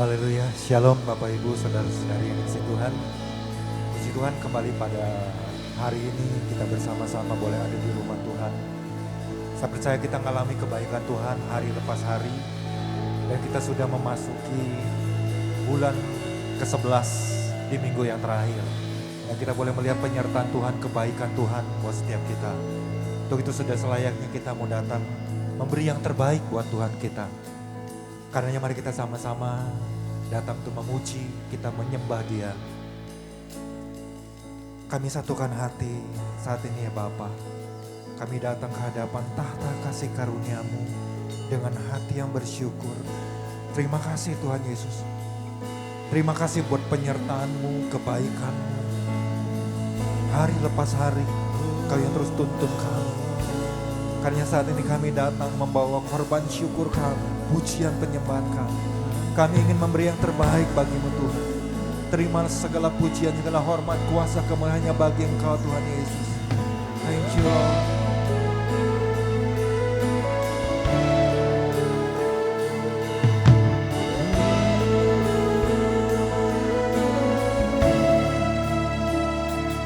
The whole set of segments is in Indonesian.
Haleluya, Shalom Bapak Ibu Saudara-saudari yang dikasihi Tuhan. Puji Tuhan, kembali pada hari ini kita bersama-sama boleh ada di rumah Tuhan. Saya percaya kita mengalami kebaikan Tuhan hari lepas hari. Dan kita sudah memasuki bulan ke-11 di minggu yang terakhir. Dan kita boleh melihat penyertaan Tuhan, kebaikan Tuhan buat setiap kita. Untuk itu sudah selayaknya kita mau datang memberi yang terbaik buat Tuhan kita. Karenanya mari kita sama-sama datang untuk memuji, kita menyembah Dia. Kami satukan hati saat ini ya Bapa. Kami datang ke hadapan tahta kasih karunia-Mu dengan hati yang bersyukur. Terima kasih Tuhan Yesus. Terima kasih buat penyertaan-Mu, kebaikan-Mu. Hari lepas hari Kau yang terus tuntun kami. Karena saat ini kami datang membawa korban syukur kami, pujian penyembahan kami. Kami ingin memberi yang terbaik bagi-Mu Tuhan. Terima segala pujian, segala hormat, kuasa, kemuliaan hanya bagi Engkau Tuhan Yesus. Thank you Lord.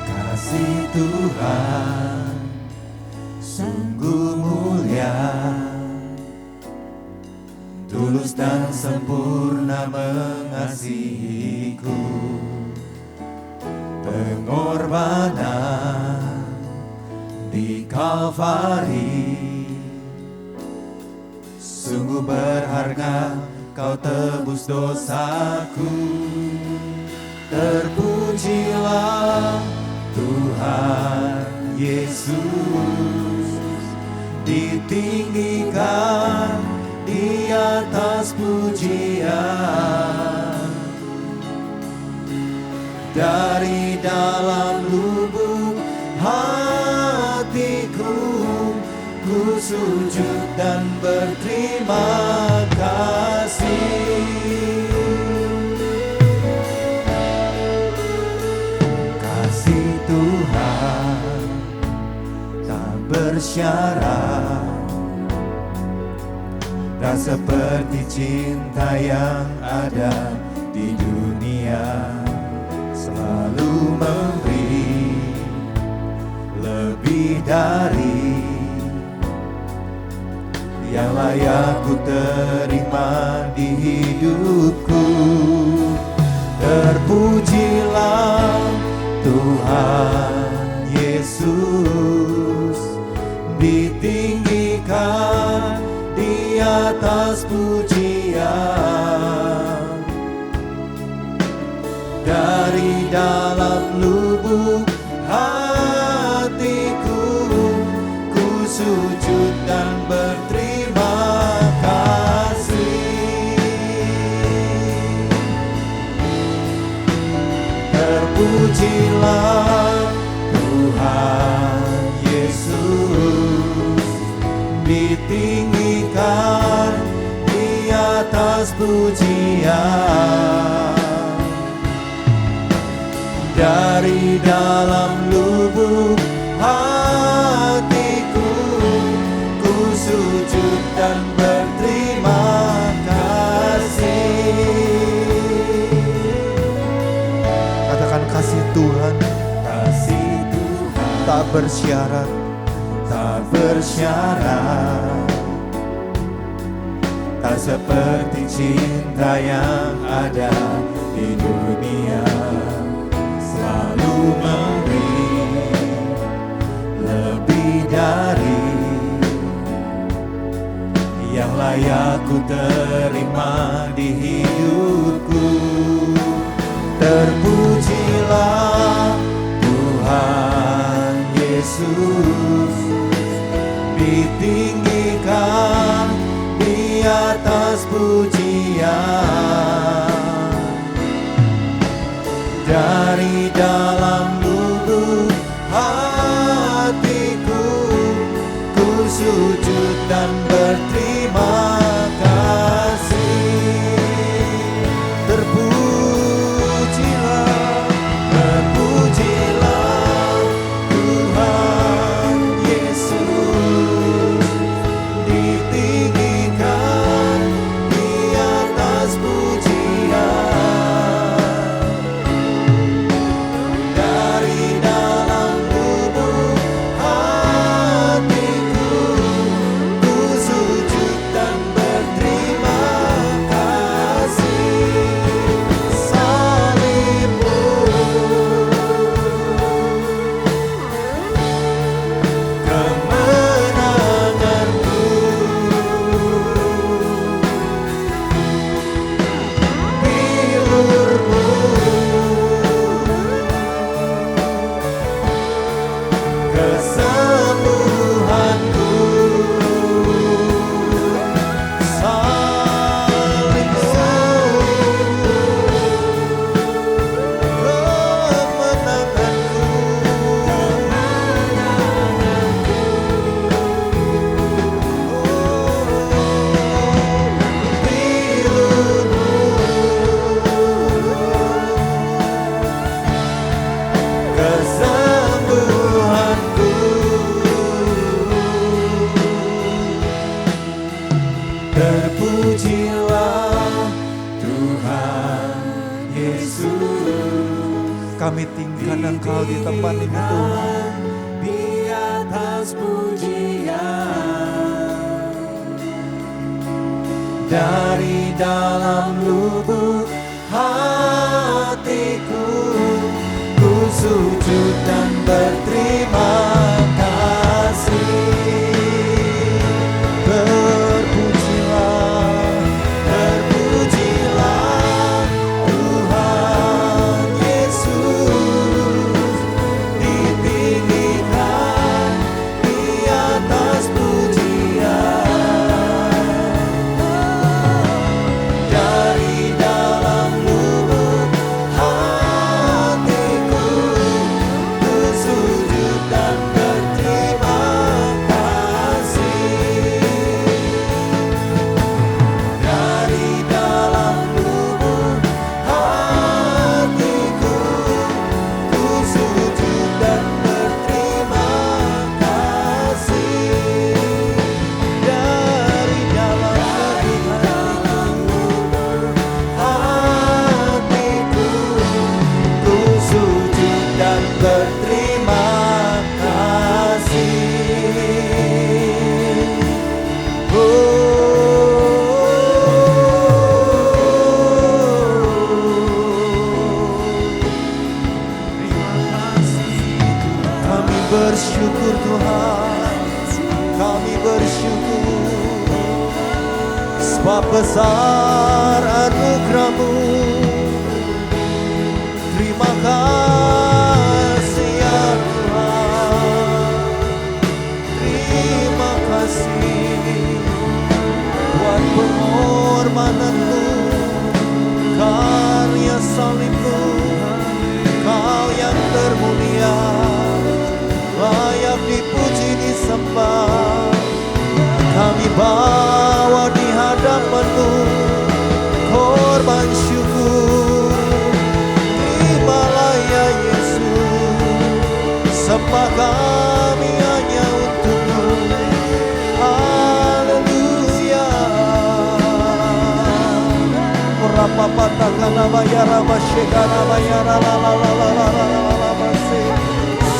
Kasih Tuhan sungguh mulia, tulus dan sempurna mengasihiku. Pengorbanan di Kalvari sungguh berharga, Kau tebus dosaku. Terpujilah Tuhan Yesus, ditinggikan di atas pujian. Dari dalam lubuk hatiku, ku sujud dan berterima kasih. Kasih Tuhan tak bersyarat, tak seperti cinta yang ada di dunia. Selalu memberi lebih dari yang layak ku terima di hidupku. Terpujilah Tuhan Yesus, ditinggikan di atas pujian. Dari dalam lubuk hatiku, ku sujud dan berterima kasih. Terpujilah Tuhan Yesus, ditinggikan di atas pujian. Dari dalam lubuk hatiku, ku sujud dan berterima kasih. Katakan kasih Tuhan, kasih Tuhan tak bersyarat, tak bersyarat, tak seperti cinta yang ada di dunia. Selalu memberi lebih dari yang layak ku terima di hidupku. Terpujilah Tuhan Yesus, ditinggikan di atas pujian. Dari dalam lubuk hatiku, ku sujud dan berterima kasih. Terpujilah, terpujilah Tuhan Yesus, ditinggikan di atas pujian. Kami tinggikan Engkau di tempat ini Tuhan. Di atas pujian, dari dalam lubuk hatiku, ku sujud dan berterima kasih. Berpujilah, berpujilah Tuhan Yesus, ditinggikan di atas pujian, dari dalam lubuk hatiku, ku sujud dan berterima kasih. Dari dalam lubuk hatiku, ku sujud dan berterima kasih. Dari dalam lubuk hatiku, ku sujud dan berterima kasih. Kami bersyukur Tuhan, kami bersyukur sebab besar anugerah-Mu. Terima kasih ya Tuhan, terima kasih buat pengorbanan-Mu, karya salib-Mu. Kau yang termulia, layak dipuji disembah. Kami bawa di hadapan-Mu korban syukur. Terimalah ya Yesus, sembah kami hanya untuk-Mu. Haleluya. Rapa patakana bayara masyekana bayara la la la la la la la la mase.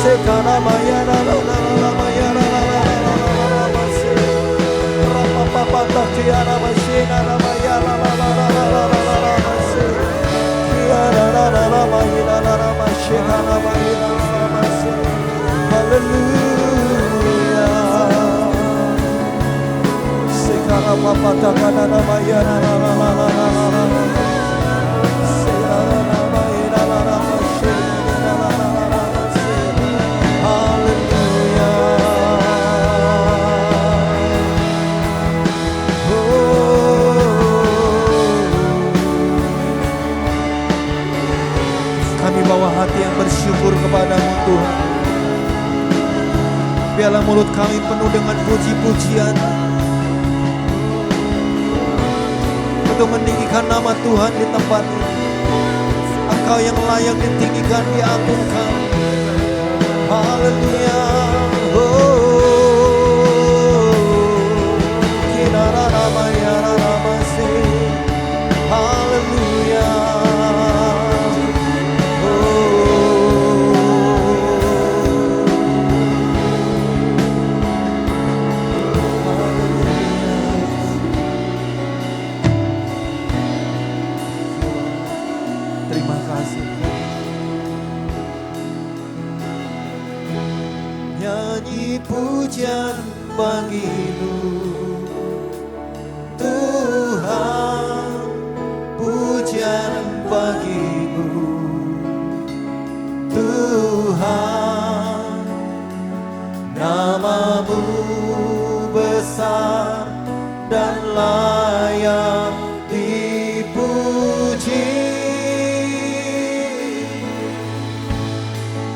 Sekana bayara la la la la bayara la la la la la la mase. Rapa patakiana masyena la bayara la la la la la la la la mase. Kiara la la la bayara la la masyekana bayara la la mase. Haleluya. Sekana patakana bayara la la la la la la la. Kami bawa hati yang bersyukur kepada-Mu Tuhan. Biarlah mulut kami penuh dengan puji-pujian untuk meninggikan nama Tuhan di tempat ini. Engkau yang layak ditinggikan, diagungkan. Haleluya. Haleluya. Terima kasih. Nyanyi pujian bagi-Mu Tuhan, pujian bagi-Mu Tuhan. Nama-Mu besar dan layak dipuji.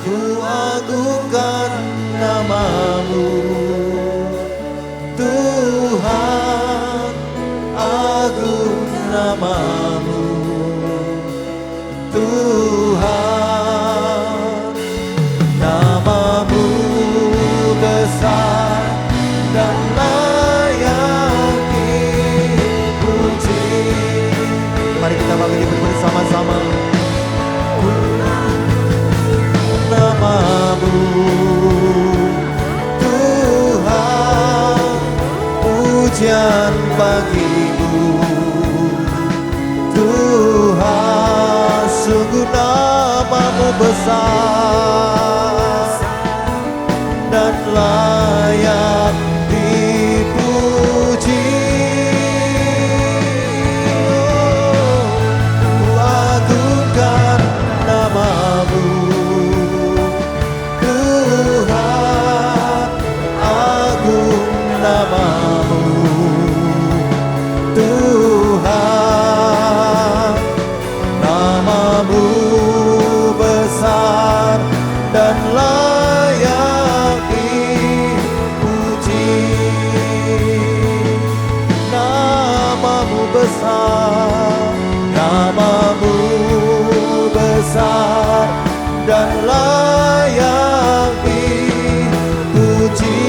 Ku agungkan nama-Mu Tuhan, agung nama-Mu Tuhan. Nama-Mu besar dan layak dipuji. Mari kita bangkit bersama-sama. namamu Tuhan, pujian bagimu Tuhan, sungguh namamu besar dan layak dipuji. Ku agungkan namamu Tuhan, agung namamu Tuhan, namamu besar dan layak dipuji. Namamu besar, namamu besar dan layak dipuji.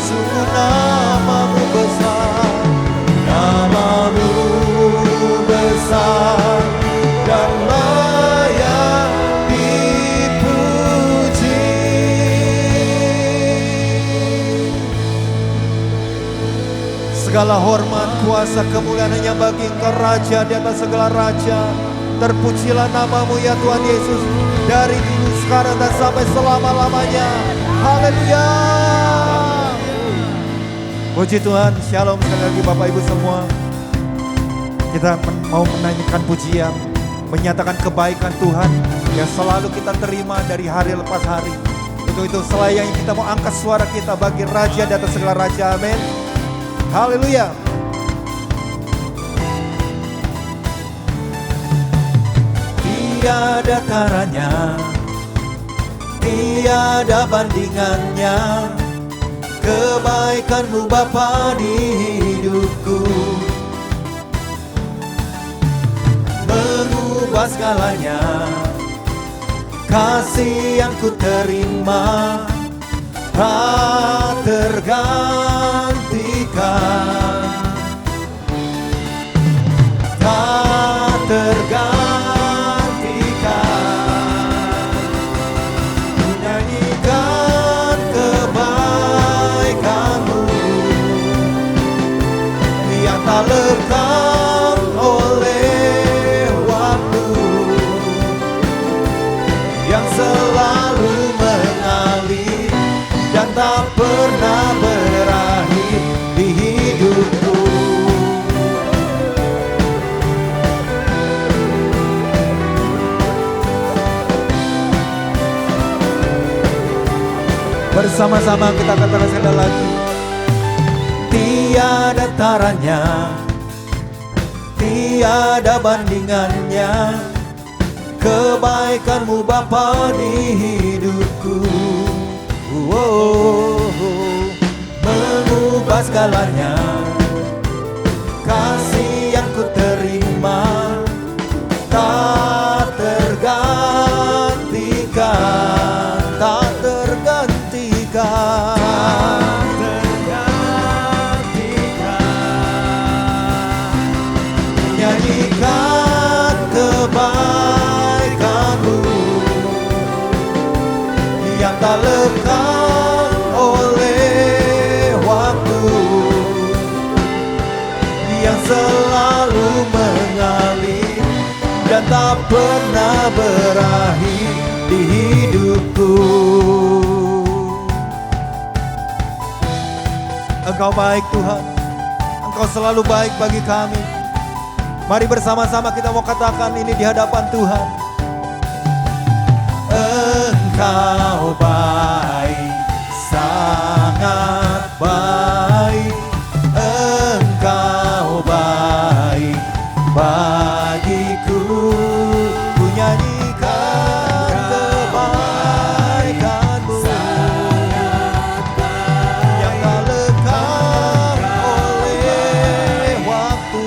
Sungguh namamu besar, namamu besar dan layak dipuji. Segala hormat, kuasa, kemuliaan hanya bagi Engkau Raja di atas segala raja. Terpujilah namamu ya Tuhan Yesus, dari dulu, sekarang, dan sampai selama-lamanya. Haleluya. Puji Tuhan, shalom sekali lagi Bapak Ibu semua. Kita mau menyanyikan pujian, menyatakan kebaikan Tuhan yang selalu kita terima dari hari lepas hari. Untuk itu selayaknya kita mau angkat suara kita bagi Raja di atas segala raja. Amin. Haleluya. Tiada taranya, tiada bandingannya, kebaikanmu Bapa di hidupku, mengubah segalanya. Kasih yang ku terima tak tergantikan, tak tergantikan. Menyanyikan kebaikanmu yang tak lekang oleh waktu, yang selalu mengalir dan tak pernah berakhir di hidupku. Bersama-sama kita katakan sekali lagi. Tiada taranya, tiada bandingannya, kebaikanmu Bapa di hidupku. Mengubah segalanya. Kasih yang ku terima tak tergantikan, tak tergantikan, tak tergantikan. Nyanyikan kebaikanmu yang tak lekang oleh waktu, yang selalu mengalir dan tak pernah berakhir di hidupku. Engkau baik Tuhan, Engkau selalu baik bagi kami. Mari bersama-sama kita mau katakan ini di hadapan Tuhan. Engkau baik, sangat baik. Engkau baik bagiku. Ku nyanyikan kebaikanmu yang tak lekang oleh waktu.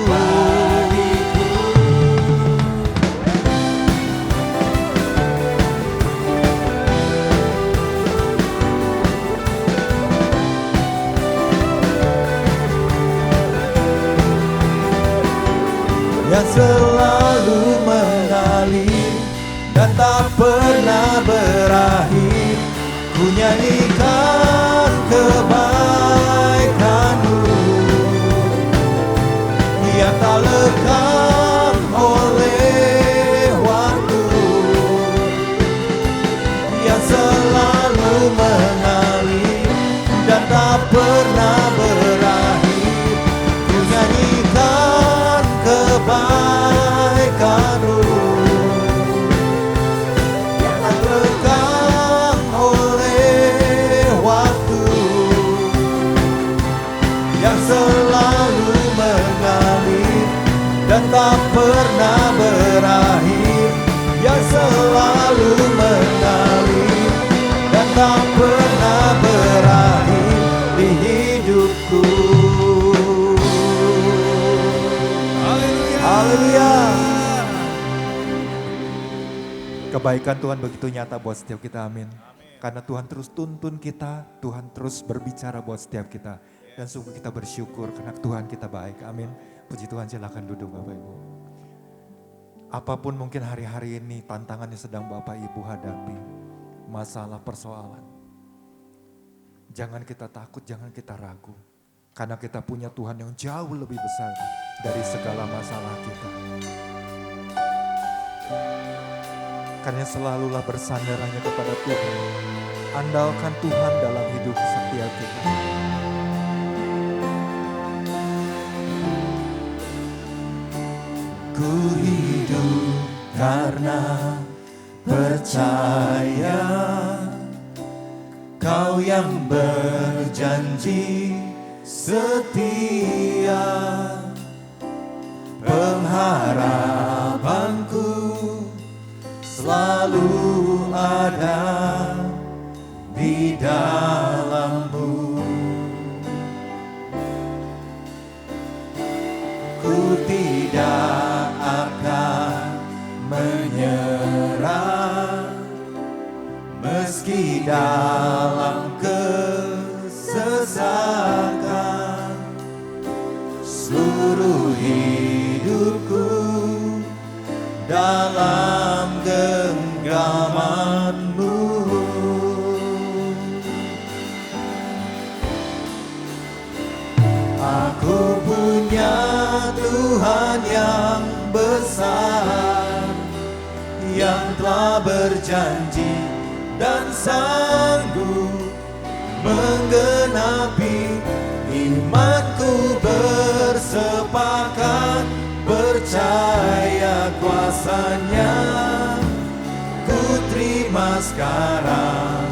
Yang selalu tak pernah berakhir. Ku nyanyikan kebaikan-Mu yang tak lekang oleh waktu, yang selalu mengalir dan tak pernah berakhir. Ku nyanyikan kebaikan-Mu yang tak lekang oleh waktu, yang selalu mengalir dan tak pernah berakhir, yang selalu mengalir dan tak pernah berakhir di hidupku. Haleluya. Kebaikan Tuhan begitu nyata buat setiap kita, amin. Karena Tuhan terus tuntun kita, Tuhan terus berbicara buat setiap kita. Dan sungguh kita bersyukur karena Tuhan kita baik, amin. Puji Tuhan, silakan duduk Bapak Ibu. Apapun mungkin hari-hari ini tantangan yang sedang Bapak Ibu hadapi, masalah persoalan. Jangan kita takut, jangan kita ragu. Karena kita punya Tuhan yang jauh lebih besar dari segala masalah kita. Karena selalulah bersandar hanya kepada Tuhan. Andalkan Tuhan dalam hidup setiap kita. Ku hidup karena percaya, Kau yang berjanji setia. Pengharapanku selalu ada di dalam-Mu. Ku tidak akan menyerah meski dalam kesesakan. Seluruh hidupku dalam genggaman-Mu. Aku punya Tuhan yang besar, yang telah berjanji dan sanggup menggenapi. Imanku bersepakat percaya kuasa-Nya. Ku terima sekarang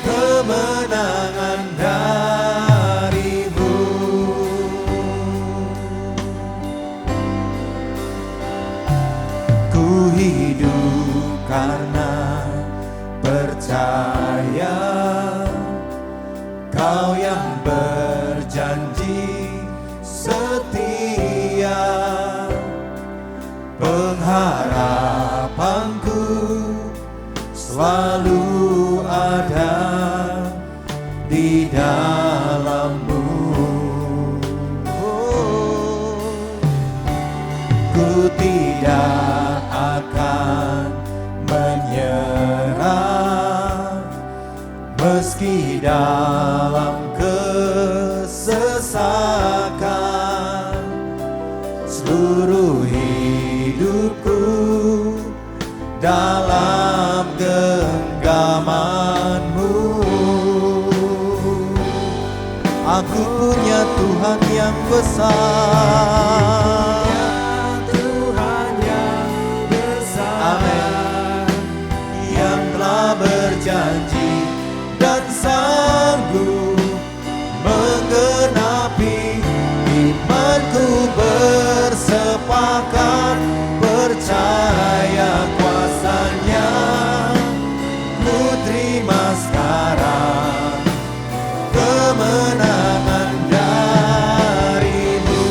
kemenangan dari-Mu. Ku hidup karena percaya, Kau yang berjanji setia. Pengharapanku selalu ada di dalam-Mu. Ku tidak akan menyerah meski dalam kesesakan. Seluruh hidupku dalam genggaman-Mu. Aku punya Tuhan yang besar, Tuhan yang besar, amin, yang telah berjanji dan sanggup menggenapi. Imanku bersepakat percaya kuasa-Nya. Ku terima sekarang kemenangan dari-Mu.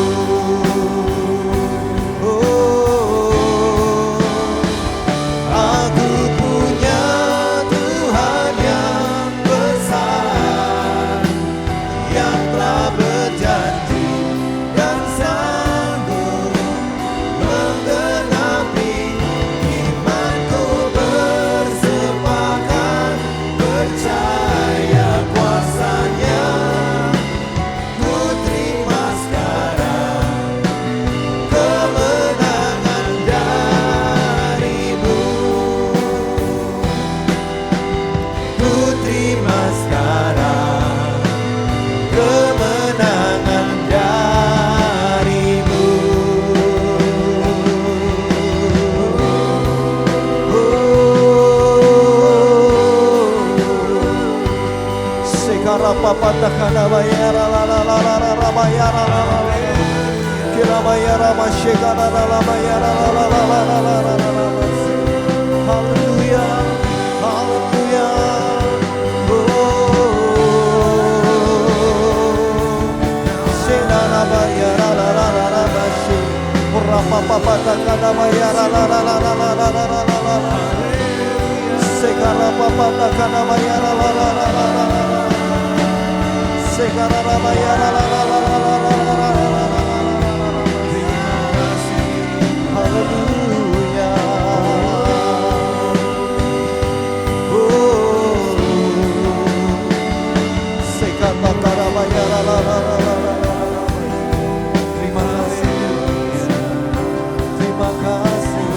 Oh, aku punya Tuhan yang besar, yang telah berjanji dan sanggup menggenapi. Haleluya, haleluya. Terima kasih. Terima kasih.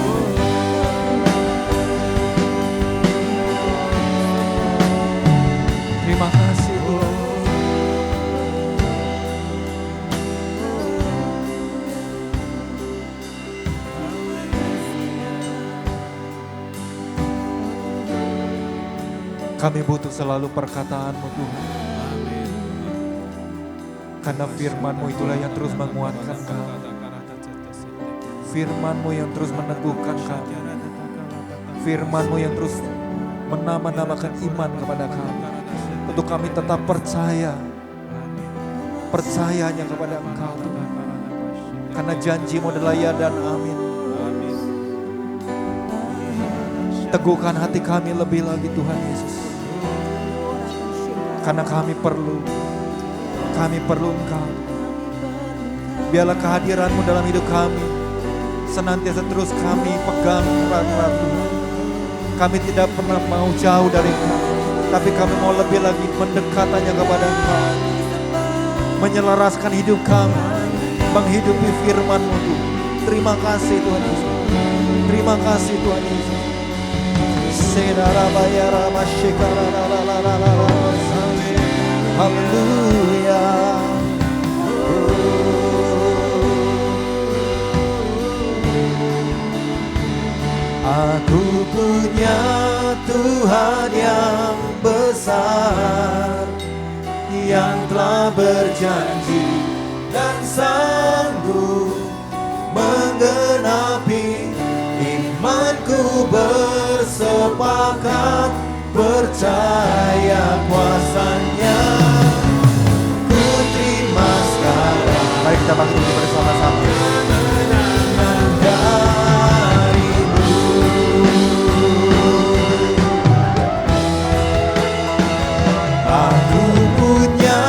Terima kasih Tuhan. Kami butuh selalu perkataan-Mu Tuhan. Karena firman-Mu itulah yang terus menguatkan kami. Firman-Mu yang terus meneguhkan kami. Firman-Mu yang terus menambah-nambahkan iman kepada kami. Untuk kami tetap percaya. Percayanya kepada Engkau Tuhan. Karena janji-Mu adalah ya dan amin. Teguhkan hati kami lebih lagi Tuhan Yesus. Karena kami perlu Engkau. Biarlah kehadiran-Mu dalam hidup kami senantiasa terus kami pegang erat-erat Tuhan. Kami tidak pernah mau jauh dari Engkau, tapi kami mau lebih lagi mendekatannya kepada Engkau. Menyelaraskan hidup kami, menghidupi firman-Mu Tuhan. Terima kasih Tuhan Yesus. Terima kasih Tuhan Yesus. Haleluya. Aku punya Tuhan yang besar, yang telah berjanji dan sanggup menggenapi. Imanku bersepakat percaya kuasa-Nya. Ku terima sekarang. Mari kita bangkit bersama-sama. Aku punya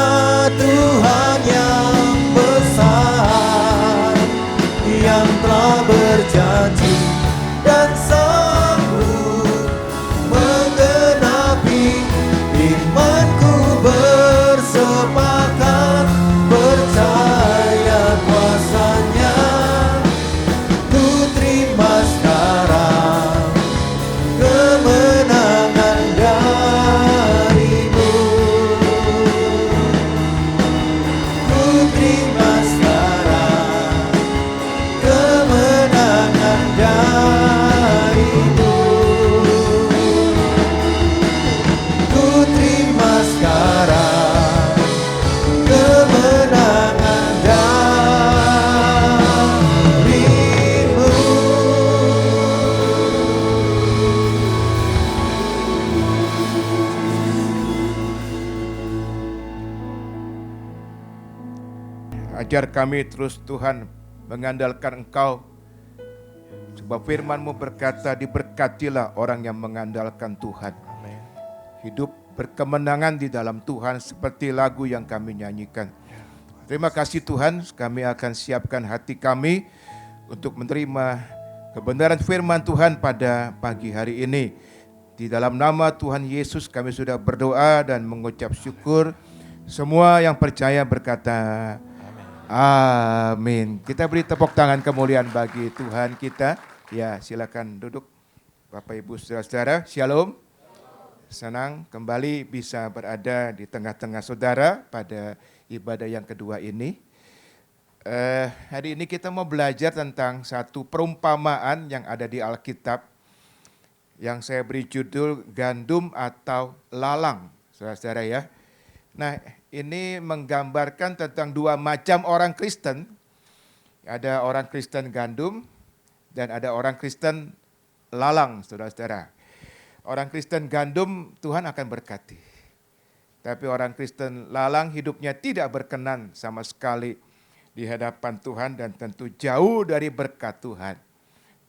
Tuhan yang besar, yang telah berjanji dan sanggup menggenapi. Imanku bersepakat percaya kuasa-Nya. Ku terima sekarang kemenangan dari-Mu. Ku terima sekarang kemenangan dari-Mu. Ku terima sekarang kemenangan dari-Mu. Ajar kami terus Tuhan mengandalkan Engkau. Sebab firman-Mu berkata, diberkatilah orang yang mengandalkan Tuhan. Hidup berkemenangan di dalam Tuhan seperti lagu yang kami nyanyikan. Terima kasih Tuhan, kami akan siapkan hati kami untuk menerima kebenaran firman Tuhan pada pagi hari ini. Di dalam nama Tuhan Yesus kami sudah berdoa dan mengucap syukur. Semua yang percaya berkata amin. Kita beri tepuk tangan kemuliaan bagi Tuhan kita. Ya, silakan duduk Bapak Ibu Saudara-saudara. Shalom. Senang kembali bisa berada di tengah-tengah saudara pada ibadah yang kedua ini. Hari ini kita mau belajar tentang satu perumpamaan yang ada di Alkitab yang saya beri judul gandum atau lalang, saudara-saudara ya. Nah, ini menggambarkan tentang dua macam orang Kristen. Ada orang Kristen gandum dan ada orang Kristen lalang, saudara-saudara. Orang Kristen gandum Tuhan akan berkati. Tapi orang Kristen lalang hidupnya tidak berkenan sama sekali di hadapan Tuhan dan tentu jauh dari berkat Tuhan.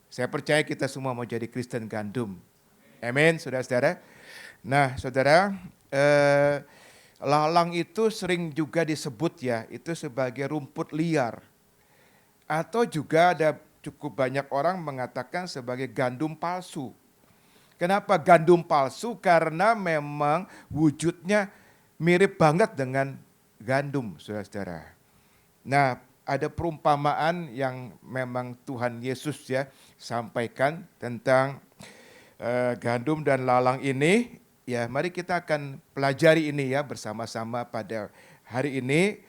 Saya percaya kita semua mau jadi Kristen gandum. Amin, saudara-saudara. Nah, saudara, lalang itu sering juga disebut ya, itu sebagai rumput liar. Atau juga ada cukup banyak orang mengatakan sebagai gandum palsu. Kenapa gandum palsu? Karena memang wujudnya mirip banget dengan gandum, saudara-saudara. Nah, ada perumpamaan yang memang Tuhan Yesus ya sampaikan tentang gandum dan lalang ini. Ya, mari kita akan pelajari ini ya bersama-sama pada hari ini.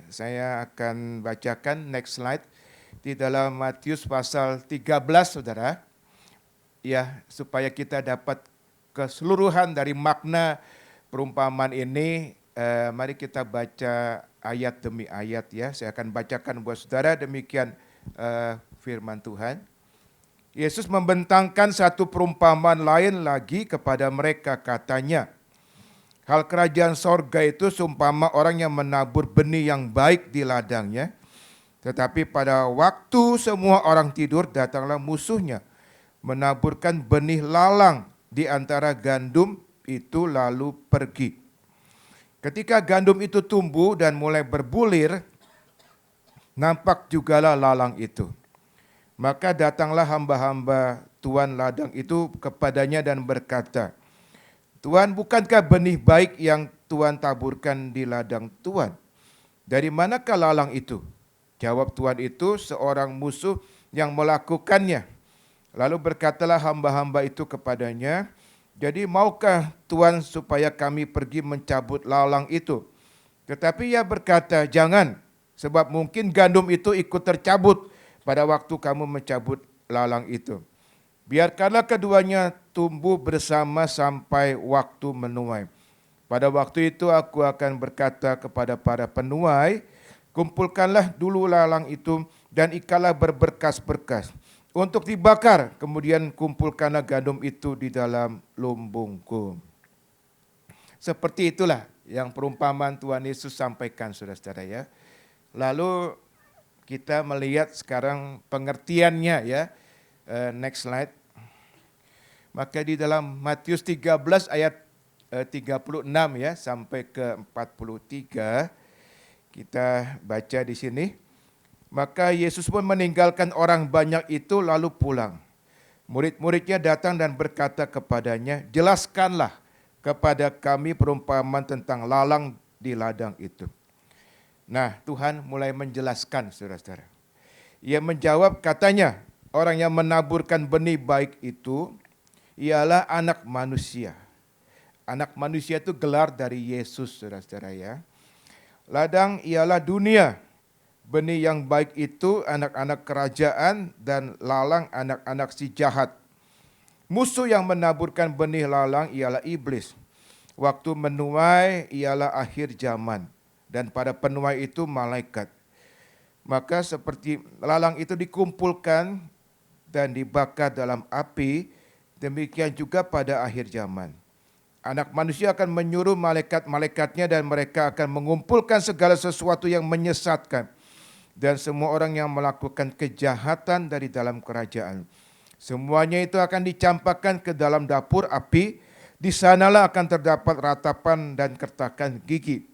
Saya akan bacakan next slide di dalam Matius pasal 13, saudara. Ya, supaya kita dapat keseluruhan dari makna perumpamaan ini, mari kita baca ayat demi ayat ya. Saya akan bacakan buat saudara, demikian firman Tuhan. Yesus membentangkan satu perumpamaan lain lagi kepada mereka, katanya, hal kerajaan sorga itu seumpama orang yang menabur benih yang baik di ladangnya. Tetapi pada waktu semua orang tidur, datanglah musuhnya, menaburkan benih lalang di antara gandum itu lalu pergi. Ketika gandum itu tumbuh dan mulai berbulir, nampak jugalah lalang itu. Maka datanglah hamba-hamba tuan ladang itu kepadanya dan berkata, Tuan, bukankah benih baik yang Tuan taburkan di ladang Tuan? Dari manakah lalang itu? Jawab tuan itu, seorang musuh yang melakukannya. Lalu berkatalah hamba-hamba itu kepadanya, jadi maukah Tuan supaya kami pergi mencabut lalang itu? Tetapi ia berkata, jangan, sebab mungkin gandum itu ikut tercabut pada waktu kamu mencabut lalang itu. Biarkanlah keduanya tumbuh bersama sampai waktu menuai. Pada waktu itu aku akan berkata kepada para penuai, kumpulkanlah dulu lalang itu dan ikalah berberkas-berkas untuk dibakar, kemudian kumpulkanlah gandum itu di dalam lumbungku. Seperti itulah yang perumpamaan Tuhan Yesus sampaikan, saudara-saudara ya. Lalu kita melihat sekarang pengertiannya ya. Next slide. Maka di dalam Matius 13 ayat 36 ya sampai ke 43 kita baca di sini. Maka Yesus pun meninggalkan orang banyak itu lalu pulang. Murid-muridnya datang dan berkata kepadanya, jelaskanlah kepada kami perumpamaan tentang lalang di ladang itu. Nah, Tuhan mulai menjelaskan, saudara-saudara. Ia menjawab, katanya, orang yang menaburkan benih baik itu ialah anak manusia. Anak manusia itu gelar dari Yesus, saudara-saudara ya. Ladang ialah dunia. Benih yang baik itu anak-anak kerajaan dan lalang anak-anak si jahat. Musuh yang menaburkan benih lalang ialah iblis. Waktu menuai ialah akhir zaman dan pada penuai itu malaikat. Maka seperti lalang itu dikumpulkan dan dibakar dalam api, demikian juga pada akhir zaman. Anak manusia akan menyuruh malaikat-malaikatnya dan mereka akan mengumpulkan segala sesuatu yang menyesatkan dan semua orang yang melakukan kejahatan dari dalam kerajaan. Semuanya itu akan dicampakkan ke dalam dapur api, di sanalah akan terdapat ratapan dan kertakan gigi.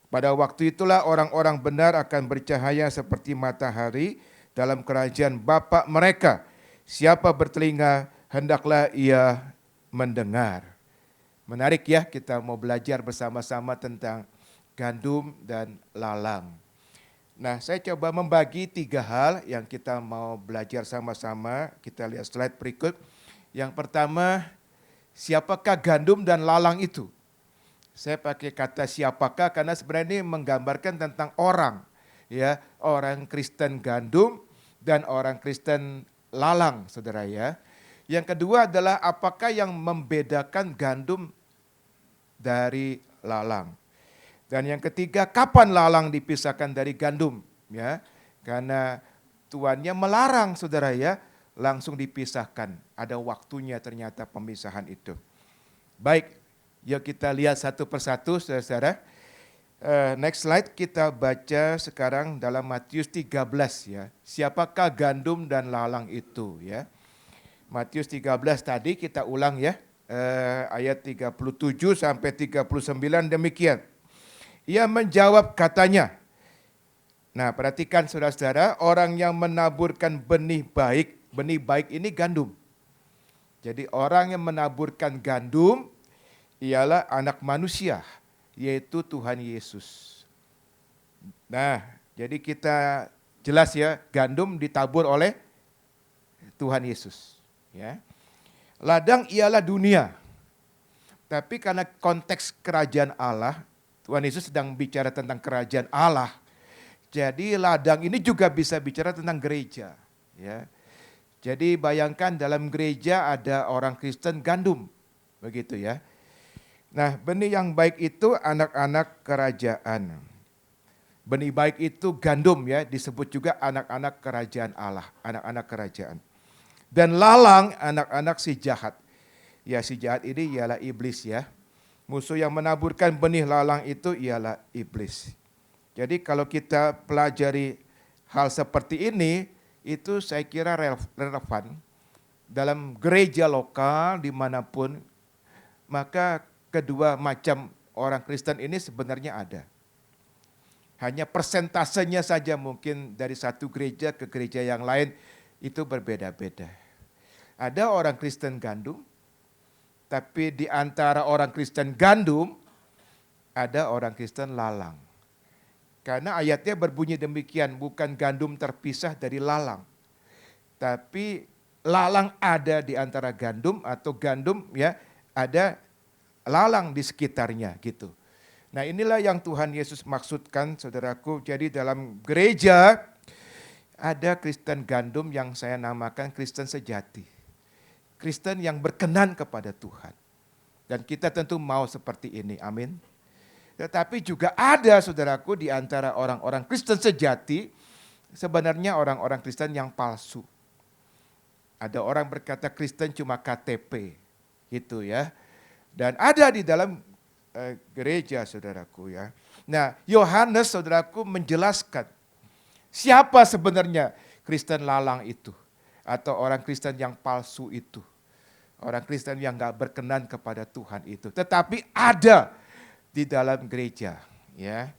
Pada waktu itulah orang-orang benar akan bercahaya seperti matahari dalam kerajaan Bapa mereka. Siapa bertelinga, hendaklah ia mendengar. Menarik ya, kita mau belajar bersama-sama tentang gandum dan lalang. Nah, saya coba membagi 3 hal yang kita mau belajar sama-sama. Kita lihat slide berikut. Yang pertama, siapakah gandum dan lalang itu? Saya pakai kata siapakah karena sebenarnya ini menggambarkan tentang orang. Ya, orang Kristen gandum dan orang Kristen lalang, saudara ya. Yang kedua adalah apakah yang membedakan gandum dari lalang. Dan yang ketiga, kapan lalang dipisahkan dari gandum? Ya, Karena tuannya melarang saudara ya, langsung dipisahkan. Ada waktunya ternyata pemisahan itu. Baik, yuk kita lihat satu persatu saudara-saudara. Next slide kita baca sekarang dalam Matius 13 ya. Siapakah gandum dan lalang itu ya. Matius 13 tadi kita ulang ya. Ayat 37 sampai 39 demikian. Ia menjawab katanya. Nah, perhatikan saudara-saudara, orang yang menaburkan benih baik ini gandum. Jadi orang yang menaburkan gandum ialah anak manusia, yaitu Tuhan Yesus. Nah, jadi kita jelas ya, gandum ditabur oleh Tuhan Yesus. Ya. Ladang ialah dunia. Tapi karena konteks kerajaan Allah, Tuhan Yesus sedang bicara tentang kerajaan Allah. Jadi ladang ini juga bisa bicara tentang gereja. Ya. Jadi bayangkan dalam gereja ada orang Kristen gandum. Begitu ya. Nah, benih yang baik itu anak-anak kerajaan. Benih baik itu gandum ya, disebut juga anak-anak kerajaan Allah, anak-anak kerajaan. Dan lalang anak-anak si jahat. Ya, si jahat ini ialah iblis ya. Musuh yang menaburkan benih lalang itu ialah iblis. Jadi kalau kita pelajari hal seperti ini, itu saya kira relevan dalam gereja lokal dimanapun, maka kedua macam orang Kristen ini sebenarnya ada. Hanya persentasenya saja mungkin dari satu gereja ke gereja yang lain itu berbeda-beda. Ada orang Kristen gandum, tapi di antara orang Kristen gandum, ada orang Kristen lalang. Karena ayatnya berbunyi demikian, bukan gandum terpisah dari lalang. Tapi lalang ada di antara gandum atau gandum ya ada lalang di sekitarnya gitu. Nah inilah yang Tuhan Yesus maksudkan saudaraku. Jadi dalam gereja ada Kristen gandum yang saya namakan Kristen sejati. Kristen yang berkenan kepada Tuhan. Dan kita tentu mau seperti ini, amin. Tetapi juga ada saudaraku di antara orang-orang Kristen sejati, sebenarnya orang-orang Kristen yang palsu. Ada orang berkata Kristen cuma KTP, gitu ya. Dan ada di dalam gereja saudaraku ya. Nah Yohanes saudaraku menjelaskan siapa sebenarnya Kristen lalang itu. Atau orang Kristen yang palsu itu. Orang Kristen yang gak berkenan kepada Tuhan itu. Tetapi ada di dalam gereja, ya.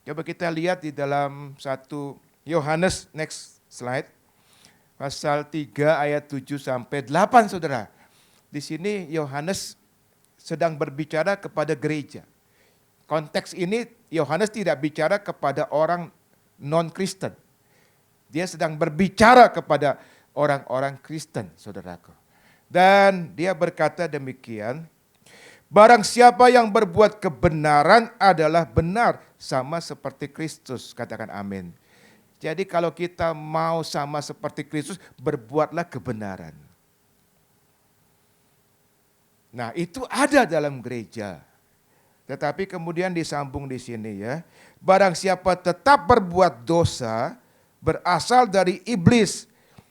Coba kita lihat di dalam 1 Yohanes, next slide. Pasal 3 ayat 7 sampai 8 Saudara. Di sini Yohanes sedang berbicara kepada gereja. Konteks ini Yohanes tidak bicara kepada orang non-Kristen. Dia sedang berbicara kepada orang-orang Kristen, Saudaraku. Dan dia berkata demikian, barang siapa yang berbuat kebenaran adalah benar sama seperti Kristus. Katakan amin. Jadi kalau kita mau sama seperti Kristus, berbuatlah kebenaran. Nah itu ada dalam gereja. Tetapi kemudian disambung di sini ya. Barang siapa tetap berbuat dosa, berasal dari iblis.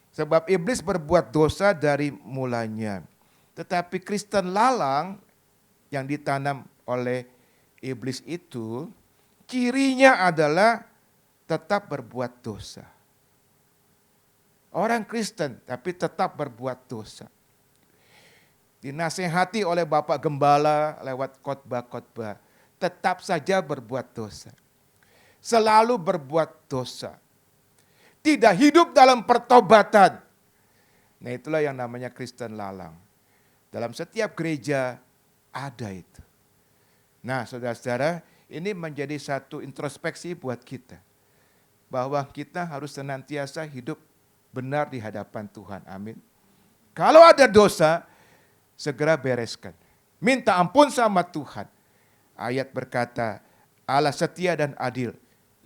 Sebab iblis berbuat dosa dari mulanya. Tetapi Kristen lalang yang ditanam oleh iblis itu, cirinya adalah tetap berbuat dosa. Orang Kristen tapi tetap berbuat dosa. Dinasehati oleh Bapak Gembala lewat khotbah-khotbah, tetap saja berbuat dosa. Selalu berbuat dosa. Tidak hidup dalam pertobatan. Nah itulah yang namanya Kristen lalang. Dalam setiap gereja ada itu. Nah saudara-saudara, ini menjadi satu introspeksi buat kita. Bahwa kita harus senantiasa hidup benar di hadapan Tuhan. Amin. Kalau ada dosa, segera bereskan. Minta ampun sama Tuhan. Ayat berkata, Allah setia dan adil.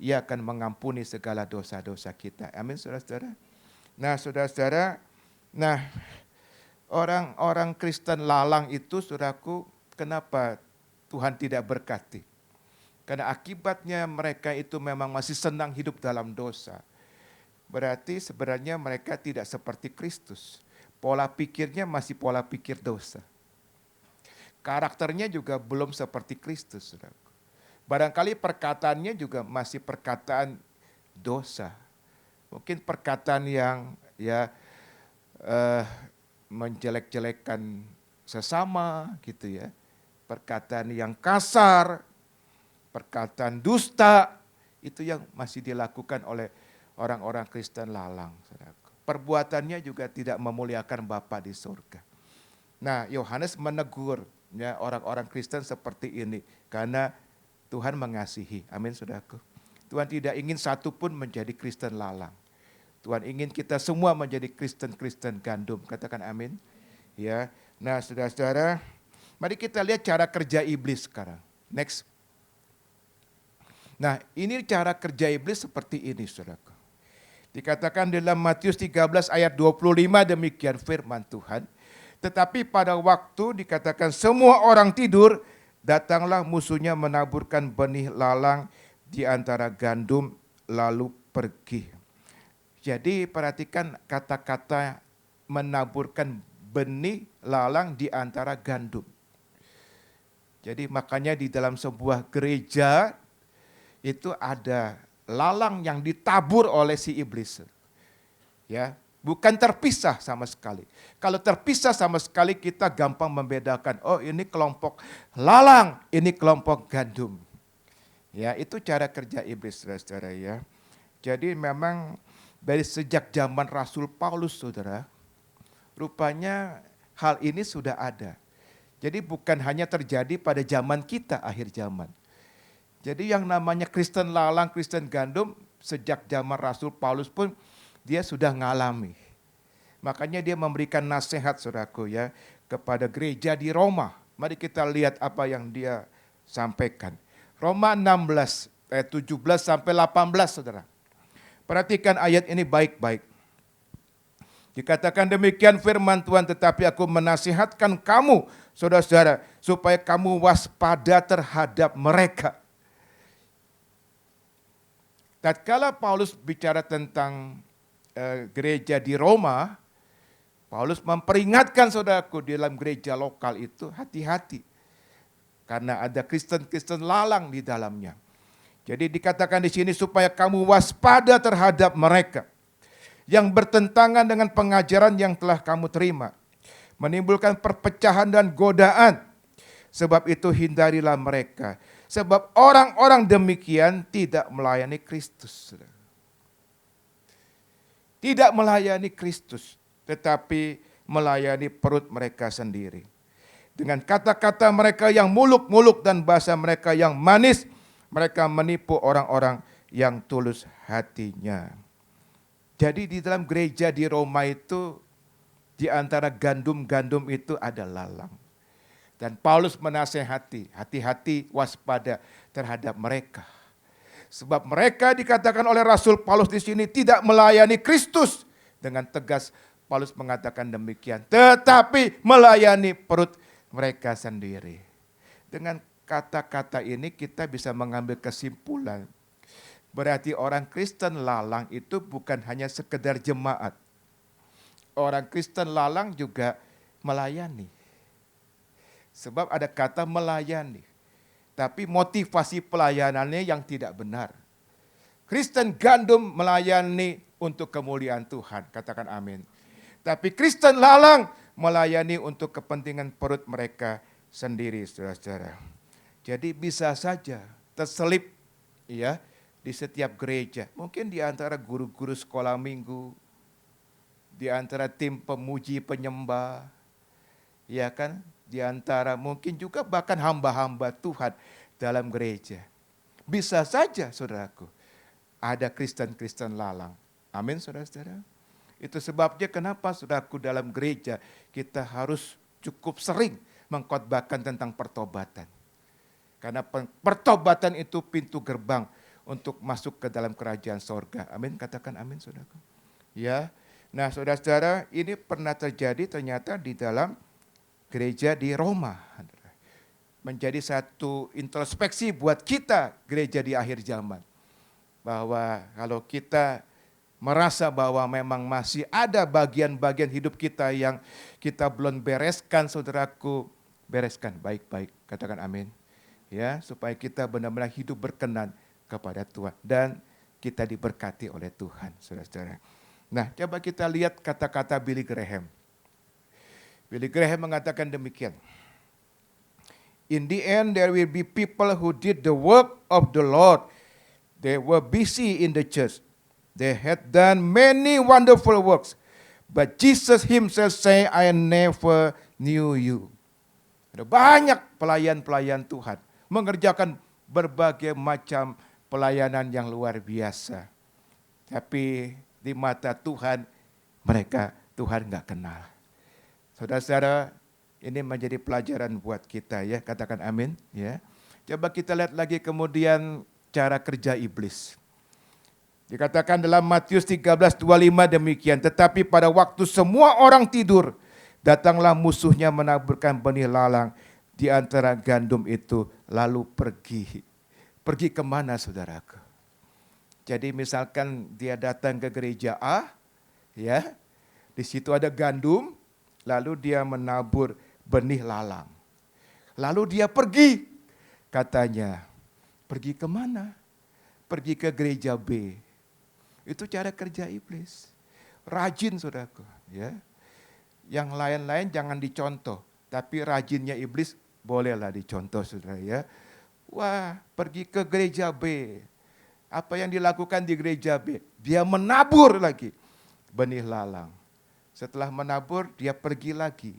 Ia akan mengampuni segala dosa-dosa kita. Amin saudara-saudara. Nah saudara-saudara, nah orang-orang Kristen lalang itu saudaraku, kenapa Tuhan tidak berkati? Karena akibatnya mereka itu memang masih senang hidup dalam dosa. berarti sebenarnya mereka tidak seperti Kristus. Pola pikirnya masih pola pikir dosa. Karakternya juga belum seperti Kristus, saudaraku. Barangkali perkataannya juga masih perkataan dosa. Mungkin perkataan yang menjelek-jelekan sesama gitu ya. Perkataan yang kasar, perkataan dusta, itu yang masih dilakukan oleh orang-orang Kristen lalang, saudaraku. Perbuatannya juga tidak memuliakan Bapa di surga. Nah, Yohanes menegur ya orang-orang Kristen seperti ini karena Tuhan mengasihi. Amin, saudaraku. Tuhan tidak ingin satu pun menjadi Kristen lalang. Tuhan ingin kita semua menjadi Kristen-Kristen gandum. Katakan amin. Ya. Nah, saudara-saudara, mari kita lihat cara kerja iblis sekarang. Next. Nah, ini cara kerja iblis seperti ini, saudaraku. Dikatakan dalam Matius 13 ayat 25 demikian firman Tuhan. Tetapi pada waktu dikatakan semua orang tidur, datanglah musuhnya menaburkan benih lalang di antara gandum lalu pergi. Jadi perhatikan kata-kata menaburkan benih lalang di antara gandum. Jadi makanya di dalam sebuah gereja itu ada lalang yang ditabur oleh si iblis. Ya, bukan terpisah sama sekali. Kalau terpisah sama sekali kita gampang membedakan. Oh, ini kelompok lalang, ini kelompok gandum. Ya, itu cara kerja iblis, saudara-saudara ya. Jadi memang dari sejak zaman Rasul Paulus, saudara, rupanya hal ini sudah ada. Jadi bukan hanya terjadi pada zaman kita, akhir zaman. Jadi yang namanya Kristen lalang, Kristen gandum, sejak zaman Rasul Paulus pun dia sudah ngalami. Makanya dia memberikan nasihat, saudaraku ya, kepada gereja di Roma. Mari kita lihat apa yang dia sampaikan. Roma 16, ayat 17 sampai 18, saudara. Perhatikan ayat ini baik-baik. Dikatakan demikian firman Tuhan, tetapi aku menasihatkan kamu, saudara-saudara, supaya kamu waspada terhadap mereka. Tatkala Paulus bicara tentang gereja di Roma, Paulus memperingatkan saudaraku di dalam gereja lokal itu hati-hati. Karena ada Kristen-Kristen lalang di dalamnya. Jadi dikatakan di sini supaya kamu waspada terhadap mereka yang bertentangan dengan pengajaran yang telah kamu terima, menimbulkan perpecahan dan godaan. Sebab itu hindarilah mereka. Sebab orang-orang demikian tidak melayani Kristus. Tidak melayani Kristus, tetapi melayani perut mereka sendiri. Dengan kata-kata mereka yang muluk-muluk dan bahasa mereka yang manis, mereka menipu orang-orang yang tulus hatinya. Jadi di dalam gereja di Roma itu, di antara gandum-gandum itu ada lalang. Dan Paulus menasehati, hati-hati waspada terhadap mereka. Sebab mereka dikatakan oleh Rasul Paulus di sini tidak melayani Kristus. Dengan tegas Paulus mengatakan demikian. Tetapi melayani perut mereka sendiri. Dengan kata-kata ini kita bisa mengambil kesimpulan. Berarti orang Kristen lalang itu bukan hanya sekedar jemaat. Orang Kristen lalang juga melayani. Sebab ada kata melayani. Tapi motivasi pelayanannya yang tidak benar. Kristen gandum melayani untuk kemuliaan Tuhan. Katakan amin. Tapi Kristen lalang melayani untuk kepentingan perut mereka sendiri, saudara-saudara. Jadi bisa saja terselip ya di setiap gereja. Mungkin di antara guru-guru sekolah minggu, di antara tim pemuji penyembah, ya kan? Di antara mungkin juga bahkan hamba-hamba Tuhan dalam gereja. Bisa saja, saudaraku, ada Kristen-Kristen lalang. Amin, saudara-saudara. Itu sebabnya kenapa, saudaraku, dalam gereja kita harus cukup sering mengkhotbahkan tentang pertobatan. Karena pertobatan itu pintu gerbang untuk masuk ke dalam kerajaan sorga. Amin, katakan amin, saudaraku. Ya, nah saudara-saudara, ini pernah terjadi ternyata di dalam gereja di Roma. Menjadi satu introspeksi buat kita gereja di akhir zaman. Bahwa kalau kita merasa bahwa memang masih ada bagian-bagian hidup kita yang kita belum bereskan, saudaraku, bereskan baik-baik. Katakan amin. Ya, supaya kita benar-benar hidup berkenan kepada Tuhan dan kita diberkati oleh Tuhan, saudara-saudara. Nah, coba kita lihat kata-kata Billy Graham. Billy Graham mengatakan demikian. In the end, there will be people who did the work of the Lord. They were busy in the church. They had done many wonderful works. But Jesus himself say, I never knew you. Ada banyak pelayan-pelayan Tuhan. Mengerjakan berbagai macam pelayanan yang luar biasa. Tapi di mata Tuhan, mereka Tuhan nggak kenal. Saudara-saudara, ini menjadi pelajaran buat kita ya, katakan amin. Ya. Coba kita lihat lagi kemudian cara kerja iblis. Dikatakan dalam Matius 13:25 demikian, tetapi pada waktu semua orang tidur, datanglah musuhnya menaburkan benih lalang di antara gandum itu, lalu pergi. Pergi kemana saudaraku? Jadi misalkan dia datang ke gereja A, ya, di situ ada gandum, lalu dia menabur benih lalang. Lalu dia pergi, katanya, pergi kemana? Pergi ke gereja B. Itu cara kerja iblis. Rajin saudaraku, ya. Yang lain-lain jangan dicontoh, tapi rajinnya iblis bolehlah dicontoh saudara ya. Wah, pergi ke gereja B. Apa yang dilakukan di gereja B? Dia menabur lagi benih lalang. Setelah menabur, dia pergi lagi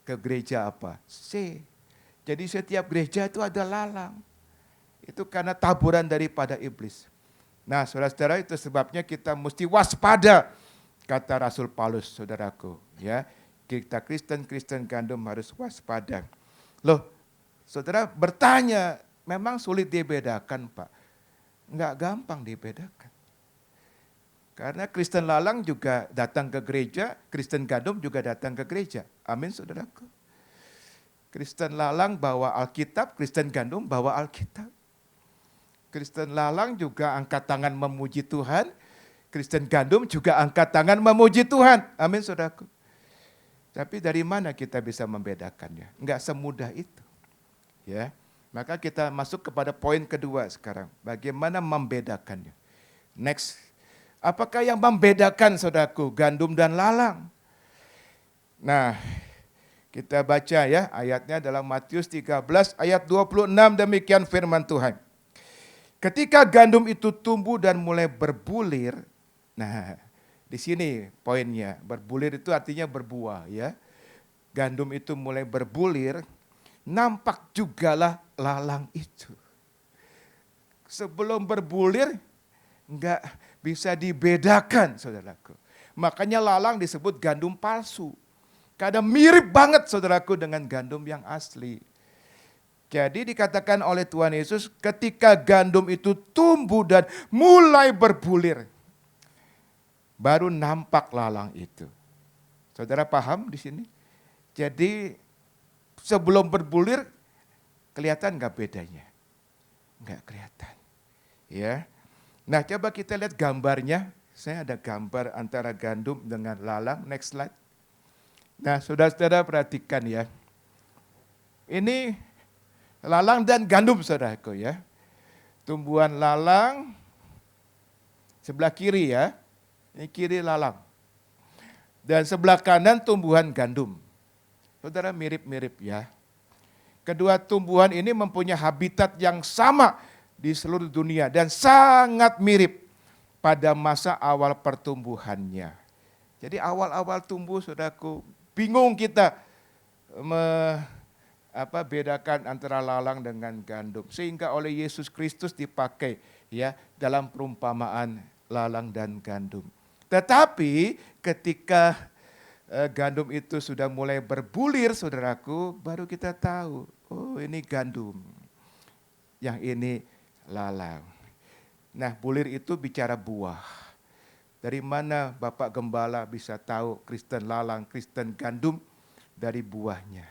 ke gereja apa? C. Jadi setiap gereja itu ada lalang. Itu karena taburan daripada iblis. Nah, saudara-saudara, itu sebabnya kita mesti waspada, kata Rasul Paulus, saudaraku. Ya, kita Kristen gandum harus waspada. Loh, saudara bertanya, memang sulit dibedakan, Pak? Enggak gampang dibedakan. Karena Kristen lalang juga datang ke gereja, Kristen gandum juga datang ke gereja. Amin, saudaraku. Kristen lalang bawa Alkitab, Kristen gandum bawa Alkitab. Kristen lalang juga angkat tangan memuji Tuhan, Kristen gandum juga angkat tangan memuji Tuhan. Amin, saudaraku. Tapi dari mana kita bisa membedakannya? Enggak semudah itu. Ya. Maka kita masuk kepada poin kedua sekarang. Bagaimana membedakannya? Next. Apakah yang membedakan saudaraku gandum dan lalang? Nah, kita baca ya ayatnya dalam Matius 13 ayat 26 demikian firman Tuhan. Ketika gandum itu tumbuh dan mulai berbulir, nah di sini poinnya, berbulir itu artinya berbuah ya. Gandum itu mulai berbulir, nampak jugalah lalang itu. Sebelum berbulir, enggak bisa dibedakan saudaraku. Makanya lalang disebut gandum palsu. Kadang mirip banget saudaraku dengan gandum yang asli. Jadi dikatakan oleh Tuhan Yesus ketika gandum itu tumbuh dan mulai berbulir, baru nampak lalang itu. Saudara paham di sini? Jadi sebelum berbulir kelihatan nggak bedanya? Nggak kelihatan. Ya. Nah coba kita lihat gambarnya. Saya ada gambar antara gandum dengan lalang. Next slide. Nah saudara-saudara perhatikan ya. Ini lalang dan gandum saudaraku ya. Tumbuhan lalang sebelah kiri ya. Ini kiri lalang. Dan sebelah kanan tumbuhan gandum. Saudara mirip-mirip ya. Kedua tumbuhan ini mempunyai habitat yang sama di seluruh dunia dan sangat mirip pada masa awal pertumbuhannya. Jadi awal-awal tumbuh saudaraku, bingung kita bedakan antara lalang dengan gandum. Sehingga oleh Yesus Kristus dipakai ya dalam perumpamaan lalang dan gandum. Tetapi ketika gandum itu sudah mulai berbulir saudaraku, baru kita tahu, oh ini gandum, yang ini lalang. Nah bulir itu bicara buah. Dari mana Bapak Gembala bisa tahu Kristen lalang, Kristen gandum? Dari buahnya.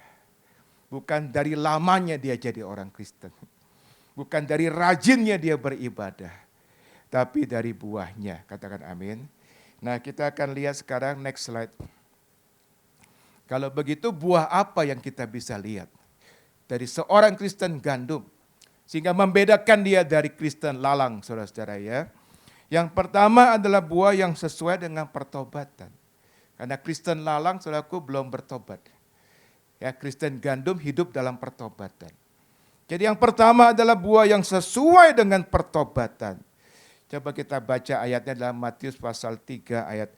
Bukan dari lamanya dia jadi orang Kristen. Bukan dari rajinnya dia beribadah. Tapi dari buahnya, katakan amin. Nah, kita akan lihat sekarang next slide. Kalau begitu buah apa yang kita bisa lihat dari seorang Kristen gandum sehingga membedakan dia dari Kristen lalang, saudara-saudara ya. Yang pertama adalah buah yang sesuai dengan pertobatan. Karena Kristen lalang, saudaraku, belum bertobat. Ya, Kristen gandum hidup dalam pertobatan. Jadi yang pertama adalah buah yang sesuai dengan pertobatan. Coba kita baca ayatnya dalam Matius pasal 3 ayat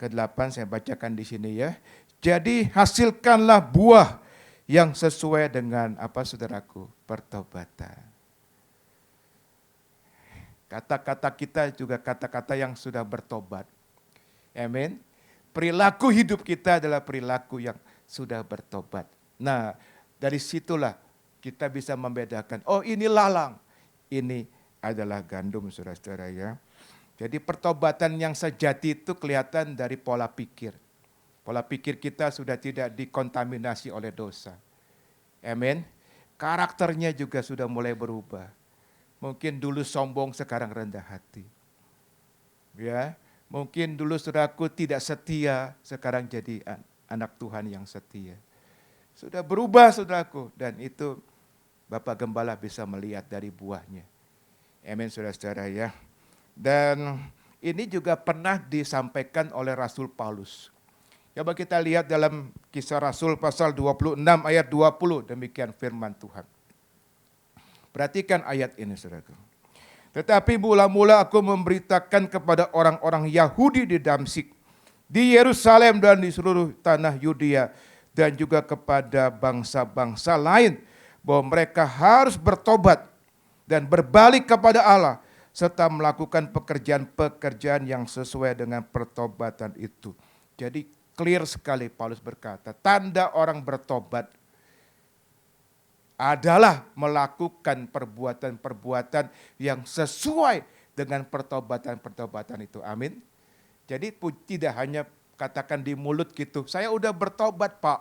ke-8, saya bacakan di sini ya. Jadi hasilkanlah buah yang sesuai dengan apa saudaraku? Pertobatan. Kata-kata kita juga kata-kata yang sudah bertobat. Amin. Perilaku hidup kita adalah perilaku yang sudah bertobat. Nah, dari situlah kita bisa membedakan, oh ini lalang, ini adalah gandum, saudara-saudara ya. Jadi pertobatan yang sejati itu kelihatan dari pola pikir. Pola pikir kita sudah tidak dikontaminasi oleh dosa. Amin. Karakternya juga sudah mulai berubah. Mungkin dulu sombong, sekarang rendah hati. Ya, mungkin dulu saudaraku tidak setia, sekarang jadi anak Tuhan yang setia. Sudah berubah saudaraku, dan itu Bapak Gembala bisa melihat dari buahnya. Amin saudara-saudara ya. Dan ini juga pernah disampaikan oleh Rasul Paulus. Coba kita lihat dalam Kisah Rasul pasal 26 ayat 20, demikian firman Tuhan. Perhatikan ayat ini saudaraku. Tetapi mula-mula aku memberitakan kepada orang-orang Yahudi di Damsyik, di Yerusalem dan di seluruh tanah Yudea, dan juga kepada bangsa-bangsa lain, bahwa mereka harus bertobat dan berbalik kepada Allah, serta melakukan pekerjaan-pekerjaan yang sesuai dengan pertobatan itu. Jadi clear sekali Paulus berkata, tanda orang bertobat adalah melakukan perbuatan-perbuatan yang sesuai dengan pertobatan-pertobatan itu. Amin. Jadi tidak hanya katakan di mulut gitu, saya udah bertobat Pak.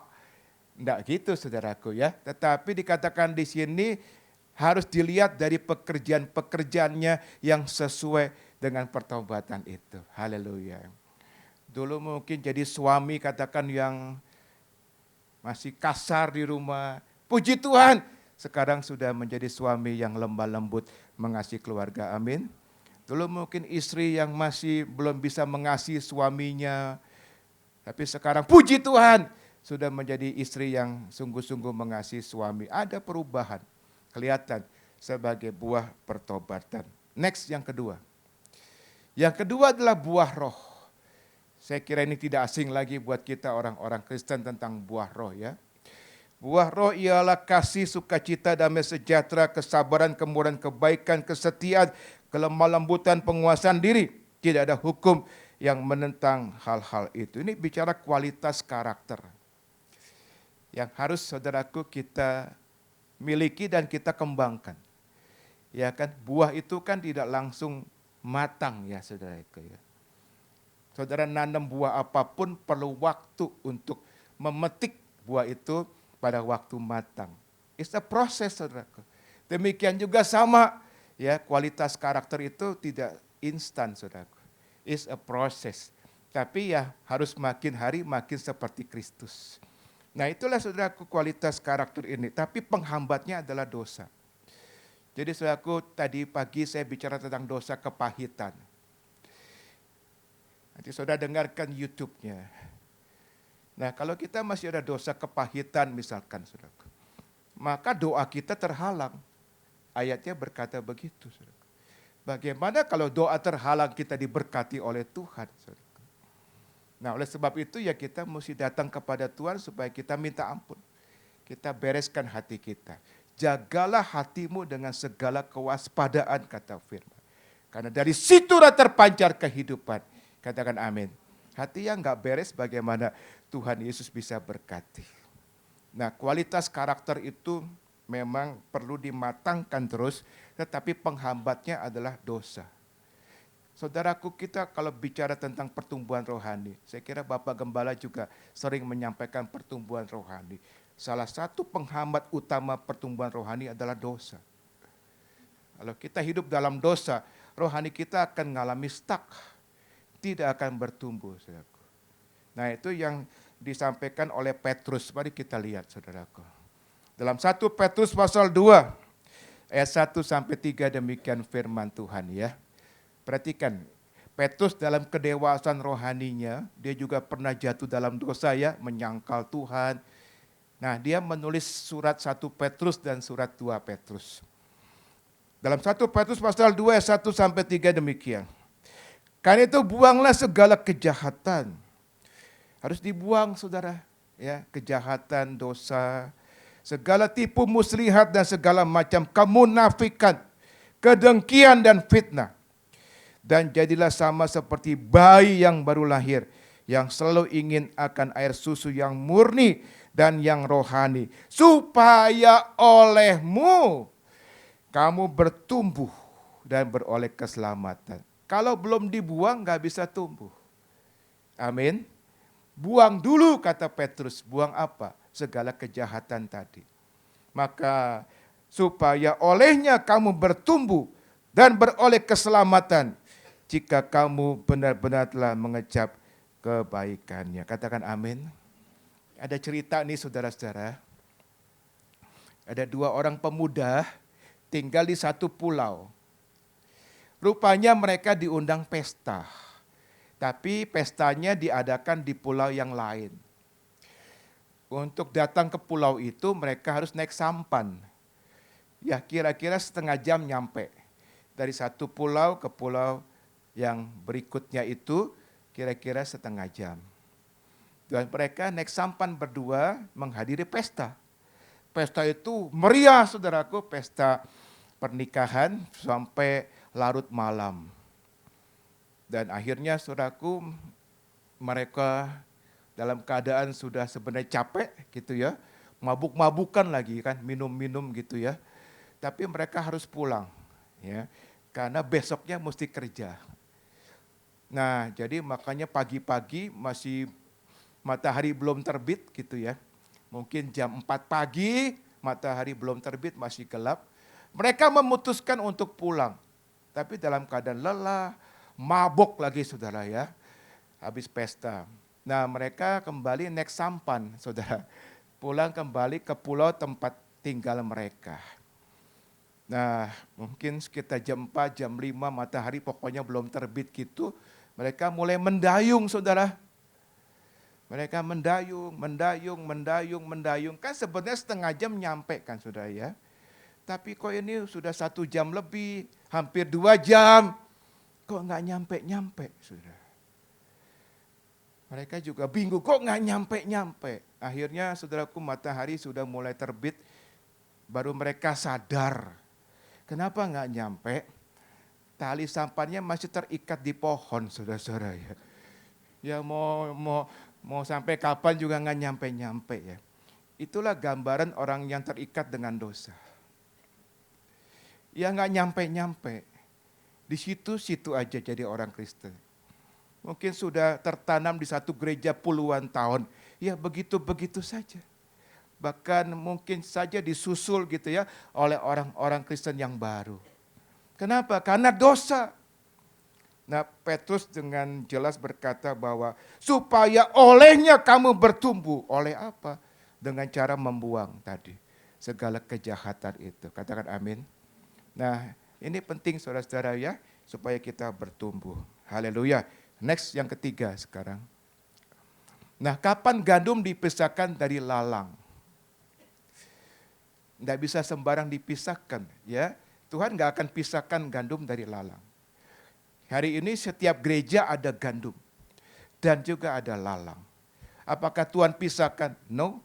Enggak gitu saudaraku ya. Tetapi dikatakan di sini harus dilihat dari pekerjaan-pekerjaannya yang sesuai dengan pertobatan itu. Haleluya. Dulu mungkin jadi suami katakan yang masih kasar di rumah. Puji Tuhan, sekarang sudah menjadi suami yang lemah lembut mengasihi keluarga. Amin. Dulu mungkin istri yang masih belum bisa mengasihi suaminya. Tapi sekarang puji Tuhan, sudah menjadi istri yang sungguh-sungguh mengasihi suami. Ada perubahan, kelihatan sebagai buah pertobatan. Next, yang kedua. Yang kedua adalah buah roh. Saya kira ini tidak asing lagi buat kita orang-orang Kristen tentang buah roh ya. Buah roh ialah kasih, sukacita, damai sejahtera, kesabaran, kemurahan, kebaikan, kesetiaan, kelemah lembutan, penguasaan diri. Tidak ada hukum yang menentang hal-hal itu. Ini bicara kualitas karakter yang harus saudaraku kita miliki dan kita kembangkan. Ya kan, buah itu kan tidak langsung matang ya saudaraku ya. Saudara nanam buah apapun perlu waktu untuk memetik buah itu pada waktu matang. It's a process saudaraku. Demikian juga sama ya, kualitas karakter itu tidak instan saudaraku. It's a process. Tapi ya harus makin hari makin seperti Kristus. Nah itulah saudaraku kualitas karakter ini. Tapi penghambatnya adalah dosa. Jadi saudaraku tadi pagi saya bicara tentang dosa kepahitan. Nanti saudara dengarkan YouTube-nya. Nah kalau kita masih ada dosa kepahitan misalkan saudaraku, maka doa kita terhalang. Ayatnya berkata begitu saudaraku. Bagaimana kalau doa terhalang kita diberkati oleh Tuhan saudaraku? Nah oleh sebab itu ya kita mesti datang kepada Tuhan supaya kita minta ampun. Kita bereskan hati kita. Jagalah hatimu dengan segala kewaspadaan kata firman. Karena dari situlah terpancar kehidupan. Katakan amin. Hati yang gak beres bagaimana Tuhan Yesus bisa berkati. Nah kualitas karakter itu memang perlu dimatangkan terus. Tetapi penghambatnya adalah dosa. Saudaraku kita kalau bicara tentang pertumbuhan rohani, saya kira Bapak Gembala juga sering menyampaikan pertumbuhan rohani. Salah satu penghambat utama pertumbuhan rohani adalah dosa. Kalau kita hidup dalam dosa, rohani kita akan mengalami stuck. tidak akan bertumbuh, saudaraku. Nah, itu yang disampaikan oleh Petrus. Mari kita lihat, saudaraku. Dalam 1 Petrus pasal 2, ayat 1 sampai 3 demikian firman Tuhan ya. Perhatikan, Petrus dalam kedewasaan rohaninya, dia juga pernah jatuh dalam dosa ya, menyangkal Tuhan. Nah, dia menulis surat 1 Petrus dan surat 2 Petrus. Dalam 1 Petrus pasal 2 ayat 1 sampai 3 demikian. Karena itu buanglah segala kejahatan. Harus dibuang saudara, ya, kejahatan, dosa, segala tipu muslihat dan segala macam kemunafikan, kedengkian dan fitnah. Dan jadilah sama seperti bayi yang baru lahir, yang selalu ingin akan air susu yang murni dan yang rohani, supaya olehmu kamu bertumbuh dan beroleh keselamatan. Kalau belum dibuang nggak bisa tumbuh. Amin. Buang dulu kata Petrus. Buang apa? Segala kejahatan tadi. Maka supaya olehnya kamu bertumbuh dan beroleh keselamatan, jika kamu benar-benar telah mengecap kebaikannya. Katakan amin. Ada cerita nih saudara-saudara. Ada 2 orang pemuda tinggal di satu pulau. Rupanya mereka diundang pesta. Tapi pestanya diadakan di pulau yang lain. Untuk datang ke pulau itu mereka harus naik sampan. Ya kira-kira setengah jam nyampe. Dari satu pulau ke pulau yang berikutnya itu kira-kira setengah jam. Dan mereka naik sampan berdua menghadiri pesta. Pesta itu meriah saudaraku, pesta pernikahan sampai larut malam. Dan akhirnya saudaraku, mereka dalam keadaan sudah sebenarnya capek gitu ya. Mabuk-mabukan lagi kan, minum-minum gitu ya. Tapi mereka harus pulang ya. Karena besoknya mesti kerja. Nah, jadi makanya pagi-pagi masih matahari belum terbit gitu ya. Mungkin jam 4 pagi matahari belum terbit, masih gelap. Mereka memutuskan untuk pulang. Tapi dalam keadaan lelah, mabok lagi saudara ya. Habis pesta. Nah, mereka kembali naik sampan saudara. Pulang kembali ke pulau tempat tinggal mereka. Nah, mungkin sekitar jam 4, jam 5 matahari pokoknya belum terbit gitu. Mereka mulai mendayung saudara. Mereka mendayung. Kan sebenarnya setengah jam nyampe kan saudara ya. Tapi kok ini sudah 1 jam lebih, hampir 2 jam. Kok nggak nyampe-nyampe saudara. Mereka juga bingung, kok nggak nyampe-nyampe. Akhirnya saudaraku matahari sudah mulai terbit, baru mereka sadar. Kenapa nggak nyampe? Tali sampannya masih terikat di pohon, saudara-saudara ya. Ya mau sampai kapan juga nggak nyampe-nyampe ya. Itulah gambaran orang yang terikat dengan dosa. Ya nggak nyampe-nyampe. Di situ aja jadi orang Kristen. Mungkin sudah tertanam di satu gereja puluhan tahun. Ya begitu-begitu saja. Bahkan mungkin saja disusul gitu ya oleh orang-orang Kristen yang baru. Kenapa? Karena dosa. Nah, Petrus dengan jelas berkata bahwa supaya olehnya kamu bertumbuh. Oleh apa? Dengan cara membuang tadi segala kejahatan itu. Katakan amin. Nah, ini penting saudara-saudara ya, supaya kita bertumbuh. Haleluya. Next yang ketiga sekarang. Nah, kapan gandum dipisahkan dari lalang? Tidak bisa sembarang dipisahkan ya. Tuhan nggak akan pisahkan gandum dari lalang. Hari ini setiap gereja ada gandum dan juga ada lalang. Apakah Tuhan pisahkan? No,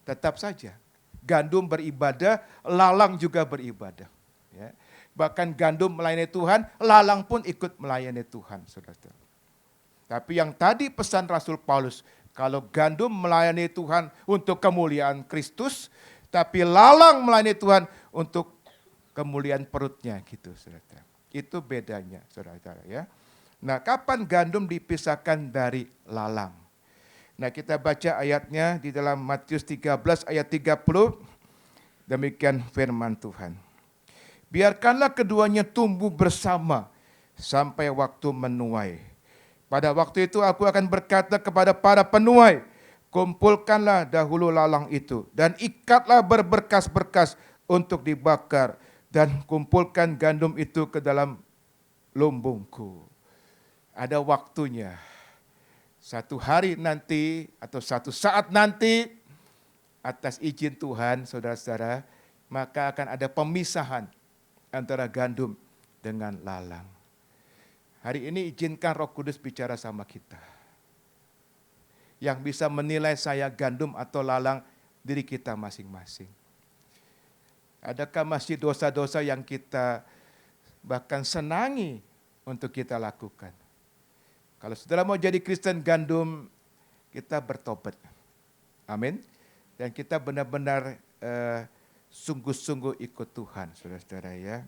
tetap saja. Gandum beribadah, lalang juga beribadah. Ya. Bahkan gandum melayani Tuhan, lalang pun ikut melayani Tuhan, saudara. Tapi yang tadi pesan Rasul Paulus, kalau gandum melayani Tuhan untuk kemuliaan Kristus, tapi lalang melayani Tuhan untuk kemuliaan perutnya gitu, saudara. Itu bedanya, saudara-saudara ya. Nah, kapan gandum dipisahkan dari lalang? Nah, kita baca ayatnya di dalam Matius 13 ayat 30. Demikian firman Tuhan. Biarkanlah keduanya tumbuh bersama sampai waktu menuai. Pada waktu itu aku akan berkata kepada para penuai, kumpulkanlah dahulu lalang itu dan ikatlah berberkas-berkas untuk dibakar dan kumpulkan gandum itu ke dalam lumbungku. Ada waktunya. Satu hari nanti atau satu saat nanti atas izin Tuhan, saudara-saudara, maka akan ada pemisahan antara gandum dengan lalang. Hari ini izinkan Roh Kudus bicara sama kita. Yang bisa menilai saya gandum atau lalang diri kita masing-masing. Adakah masih dosa-dosa yang kita bahkan senangi untuk kita lakukan? Kalau saudara mau jadi Kristen gandum, kita bertobat. Amin. Dan kita benar-benar sungguh-sungguh ikut Tuhan, saudara-saudara ya.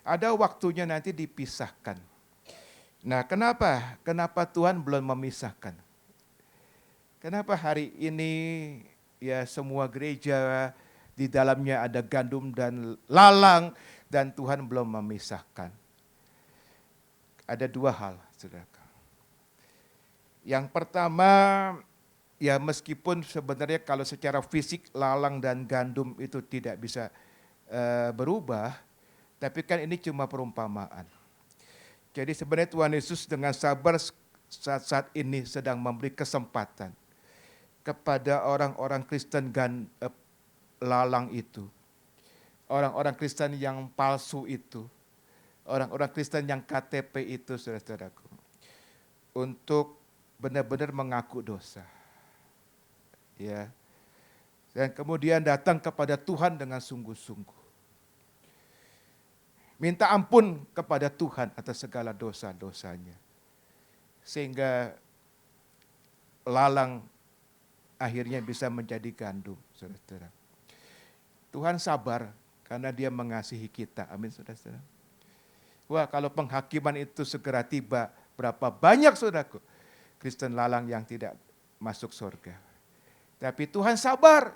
Ada waktunya nanti dipisahkan. Nah, kenapa? Kenapa Tuhan belum memisahkan? Kenapa hari ini ya semua gereja di dalamnya ada gandum dan lalang dan Tuhan belum memisahkan? Ada dua hal, saudara. Yang pertama, ya meskipun sebenarnya kalau secara fisik lalang dan gandum itu tidak bisa berubah, tapi kan ini cuma perumpamaan. Jadi sebenarnya Tuhan Yesus dengan sabar saat ini sedang memberi kesempatan kepada orang-orang Kristen lalang itu. Orang-orang Kristen yang palsu itu. Orang-orang Kristen yang KTP itu, saudara-saudaraku. Untuk benar-benar mengaku dosa. Ya. Dan kemudian datang kepada Tuhan dengan sungguh-sungguh. Minta ampun kepada Tuhan atas segala dosa-dosanya. Sehingga lalang akhirnya bisa menjadi gandum, saudara-saudara. Tuhan sabar karena Dia mengasihi kita. Amin, saudara-saudara. Wah, kalau penghakiman itu segera tiba, berapa banyak saudaraku Kristen lalang yang tidak masuk surga. Tapi Tuhan sabar.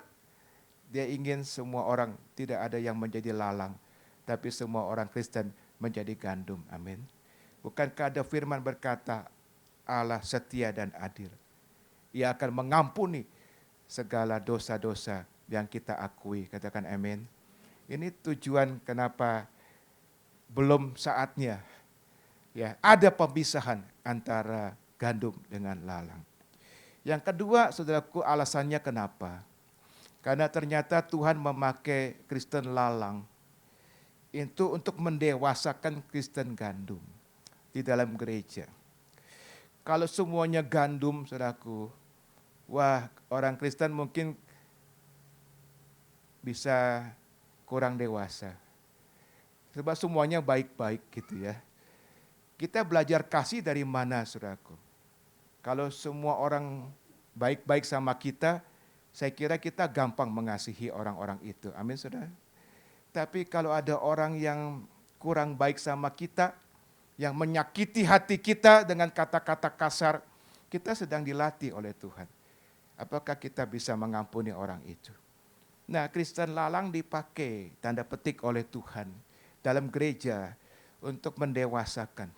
Dia ingin semua orang tidak ada yang menjadi lalang, tapi semua orang Kristen menjadi gandum. Amin. Bukankah ada firman berkata, Allah setia dan adil. Ia akan mengampuni segala dosa-dosa yang kita akui. Katakan amin. Ini tujuan kenapa belum saatnya ya ada pemisahan antara gandum dengan lalang. Yang kedua, saudaraku, alasannya kenapa? Karena ternyata Tuhan memakai Kristen lalang itu untuk mendewasakan Kristen gandum di dalam gereja. Kalau semuanya gandum, saudaraku, wah, orang Kristen mungkin bisa kurang dewasa. Sebab semuanya baik-baik gitu ya. Kita belajar kasih dari mana, saudaraku? Kalau semua orang baik-baik sama kita, saya kira kita gampang mengasihi orang-orang itu. Amin, saudara. Tapi kalau ada orang yang kurang baik sama kita, yang menyakiti hati kita dengan kata-kata kasar, kita sedang dilatih oleh Tuhan. Apakah kita bisa mengampuni orang itu? Nah, Kristen lalang dipakai, tanda petik, oleh Tuhan dalam gereja untuk mendewasakan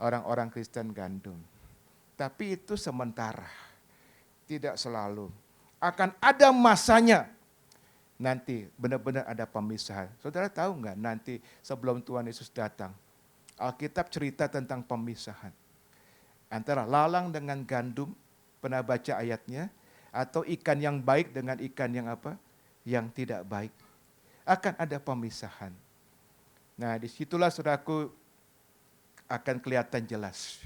orang-orang Kristen gandum. Tapi itu sementara, tidak selalu. Akan ada masanya. Nanti benar-benar ada pemisahan. Saudara tahu nggak nanti sebelum Tuhan Yesus datang, Alkitab cerita tentang pemisahan antara lalang dengan gandum. Pernah baca ayatnya? Atau ikan yang baik dengan ikan yang apa? Yang tidak baik. Akan ada pemisahan. Nah, disitulah saudaraku akan kelihatan jelas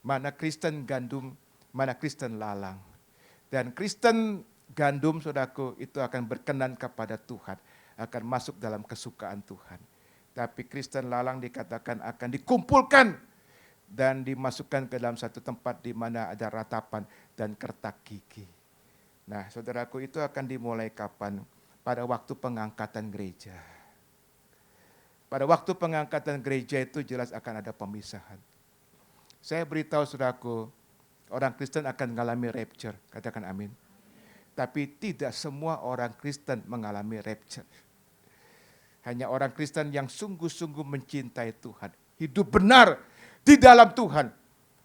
mana Kristen gandum, mana Kristen lalang. Dan Kristen gandum, saudaraku, itu akan berkenan kepada Tuhan, akan masuk dalam kesukaan Tuhan. Tapi Kristen lalang dikatakan akan dikumpulkan dan dimasukkan ke dalam satu tempat di mana ada ratapan dan kertak gigi. Nah, saudaraku, itu akan dimulai kapan? Pada waktu pengangkatan gereja. Pada waktu pengangkatan gereja itu jelas akan ada pemisahan. Saya beritahu saudaraku, orang Kristen akan mengalami rapture. Katakan amin. Tapi tidak semua orang Kristen mengalami rapture. Hanya orang Kristen yang sungguh-sungguh mencintai Tuhan. Hidup benar di dalam Tuhan.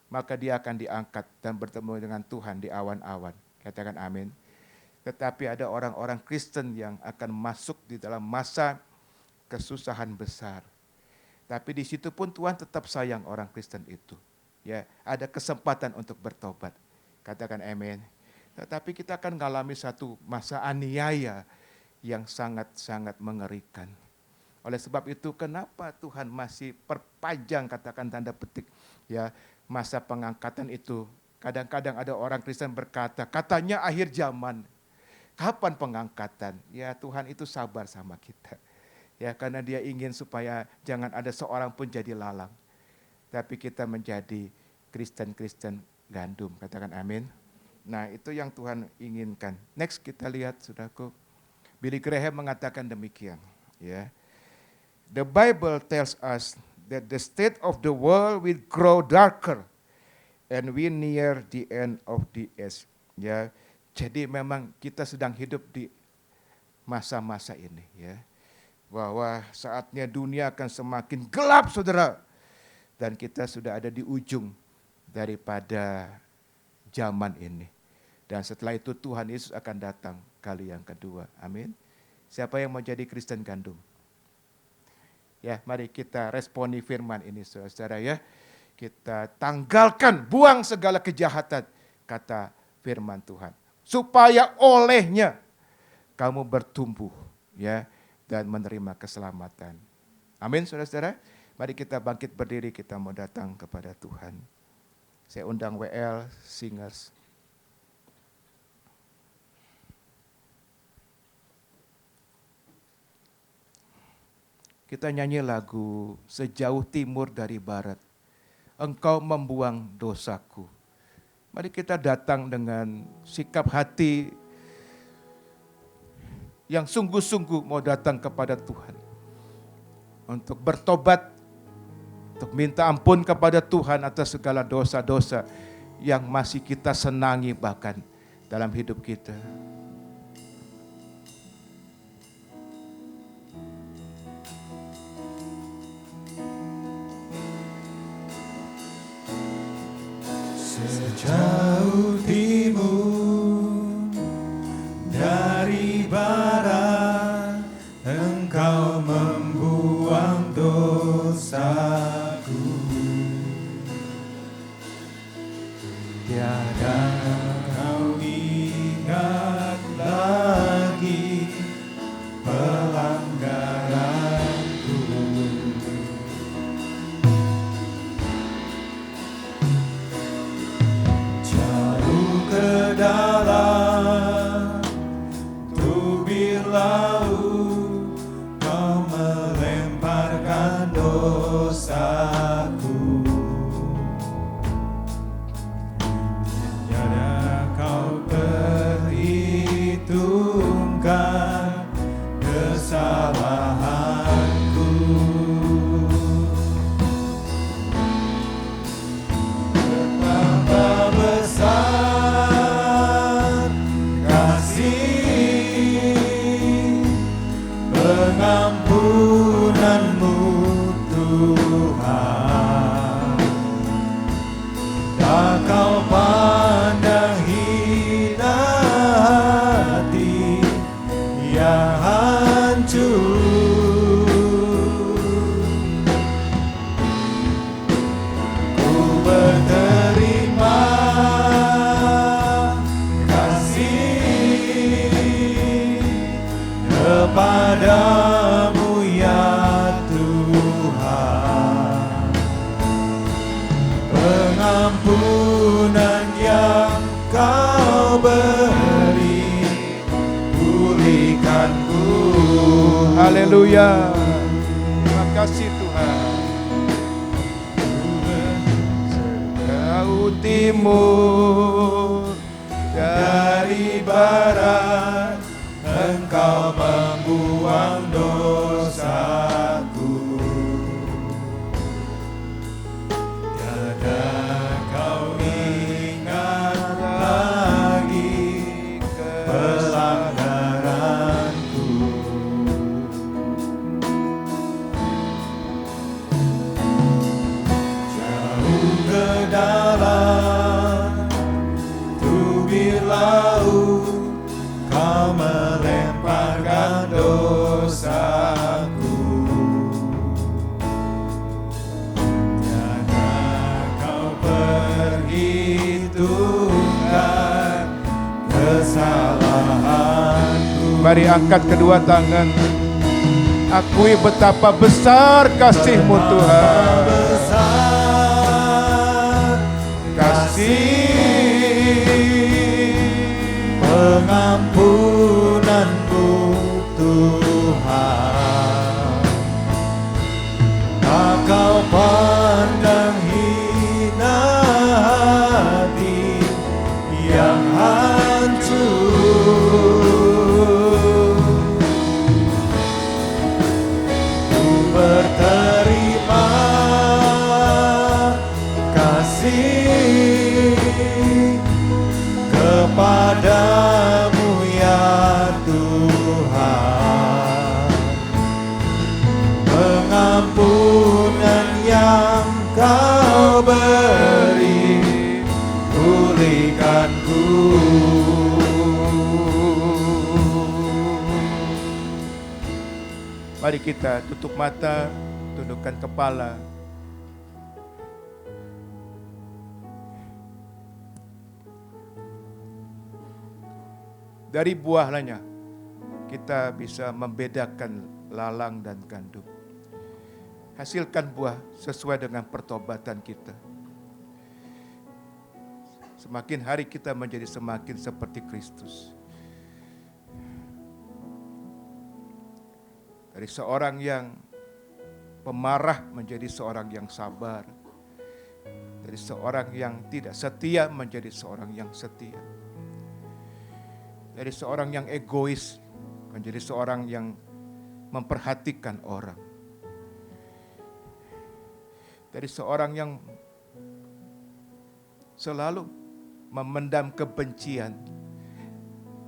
maka dia akan diangkat dan bertemu dengan Tuhan di awan-awan. Katakan amin. Tetapi ada orang-orang Kristen yang akan masuk di dalam masa kesusahan besar. Tapi di situ pun Tuhan tetap sayang orang Kristen itu. Ya, ada kesempatan untuk bertobat. Katakan amin. Tetapi kita akan mengalami satu masa aniaya yang sangat-sangat mengerikan. Oleh sebab itu kenapa Tuhan masih perpanjang, katakan tanda petik, ya, masa pengangkatan itu. Kadang-kadang ada orang Kristen berkata, katanya akhir zaman. Kapan pengangkatan? Ya, Tuhan itu sabar sama kita. Ya, karena dia ingin supaya jangan ada seorang pun jadi lalang. Tapi kita menjadi Kristen-Kristen gandum. Katakan amin. Nah, itu yang Tuhan inginkan. Next kita lihat, saudaraku. Billy Graham mengatakan demikian. Ya. The Bible tells us that the state of the world will grow darker and we near the end of the age. Ya. Jadi memang kita sedang hidup di masa-masa ini, ya. Bahwa saatnya dunia akan semakin gelap, saudara. Dan kita sudah ada di ujung daripada zaman ini. Dan setelah itu Tuhan Yesus akan datang kali yang kedua. Amin. Siapa yang mau jadi Kristen gandum? Ya, mari kita responi firman ini, saudara, ya. Kita tanggalkan, buang segala kejahatan, kata firman Tuhan. Supaya olehnya kamu bertumbuh, ya, dan menerima keselamatan. Amin, saudara-saudara. Mari kita bangkit berdiri, kita mau datang kepada Tuhan. Saya undang WL Singers. Kita nyanyi lagu Sejauh Timur dari Barat. Engkau membuang dosaku. Mari kita datang dengan sikap hati yang sungguh-sungguh mau datang kepada Tuhan. Untuk bertobat, untuk minta ampun kepada Tuhan atas segala dosa-dosa yang masih kita senangi bahkan dalam hidup kita. Sejauh timur dari barat, Engkau membuang dosaku. Tiada kau ingat lagi pelanggaranku. Ke dalam tubir laut, kau melemparkan dosaku. Tiada kau perhitungkan kesalahanku. Betapa besar pengampunanmu, Tuhan. Tak kau pandang hina hati yang hancur. Ku berterima kasih kepadamu, ya Tuhan. Pengampunan yang kau beri, pulihkanku. Haleluya. Terima kasih Tuhan. Sejauh timur dari barat, Engkau membuang dosaku. Tiada kau ingat lagi pelanggaranku. Jauh ke dalam air laut, kau melemparkan dosaku. Tiada kau perhitungkan kesalahanku. Mari angkat kedua tangan. Akui betapa besar kasih-Mu Tuhan. Besar kasih pengampunanmu Tuhan. Tak kau pandang hina hati yang hancur. Berterima kasih kepadamu ya Tuhan. Pengampunan yang kau beri, pulihkanku. Mari kita tutup mata, tundukkan kepala. Dari buahnya kita bisa membedakan lalang dan gandum. Hasilkan buah sesuai dengan pertobatan kita. Semakin hari kita menjadi semakin seperti Kristus. Dari seorang yang pemarah menjadi seorang yang sabar. Dari seorang yang tidak setia menjadi seorang yang setia. Dari seorang yang egois menjadi seorang yang memperhatikan orang. Dari seorang yang selalu memendam kebencian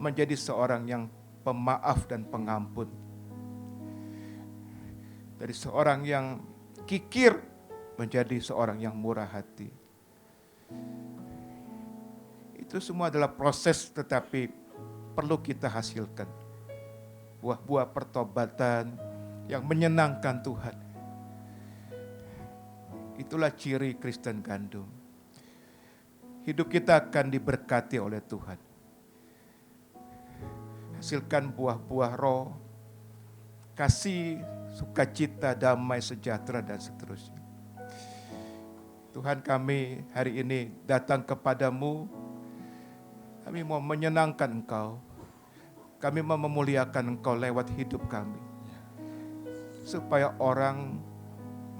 menjadi seorang yang pemaaf dan pengampun. Dari seorang yang kikir menjadi seorang yang murah hati. Itu semua adalah proses, tetapi perlu kita hasilkan. Buah-buah pertobatan yang menyenangkan Tuhan. Itulah ciri Kristen gandum. Hidup kita akan diberkati oleh Tuhan. Hasilkan buah-buah roh, kasih, sukacita, damai, sejahtera, dan seterusnya. Tuhan, kami hari ini datang kepadamu. Kami mau menyenangkan Engkau. Kami mau memuliakan Engkau lewat hidup kami. Supaya orang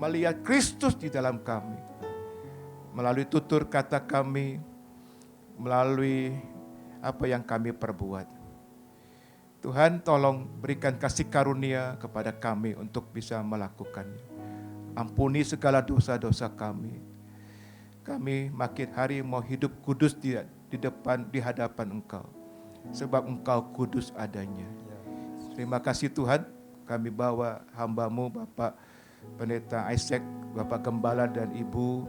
melihat Kristus di dalam kami. Melalui tutur kata kami, melalui apa yang kami perbuat. Tuhan, tolong berikan kasih karunia kepada kami untuk bisa melakukannya. Ampuni segala dosa-dosa kami. Kami makin hari mau hidup kudus di hadapan Engkau. Sebab Engkau kudus adanya. Terima kasih Tuhan, kami bawa hamba-Mu Bapak Pendeta Isaac, Bapak Gembala dan Ibu,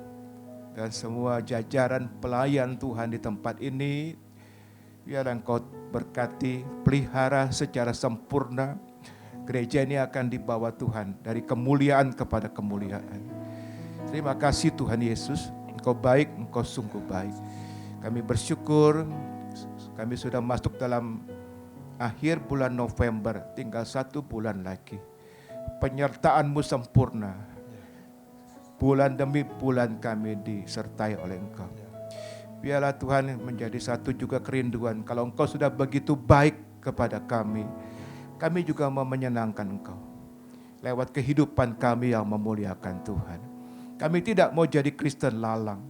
dan semua jajaran pelayan Tuhan di tempat ini. Biar Engkau berkati, pelihara secara sempurna. Gereja ini akan dibawa Tuhan dari kemuliaan kepada kemuliaan. Terima kasih Tuhan Yesus, Engkau baik, Engkau sungguh baik. Kami bersyukur, kami sudah masuk dalam akhir bulan November, tinggal 1 bulan lagi. Penyertaan-Mu sempurna. Bulan demi bulan kami disertai oleh Engkau. Biarlah Tuhan menjadi satu juga kerinduan. Kalau Engkau sudah begitu baik kepada kami, kami juga mau menyenangkan Engkau. Lewat kehidupan kami yang memuliakan Tuhan. Kami tidak mau jadi Kristen lalang,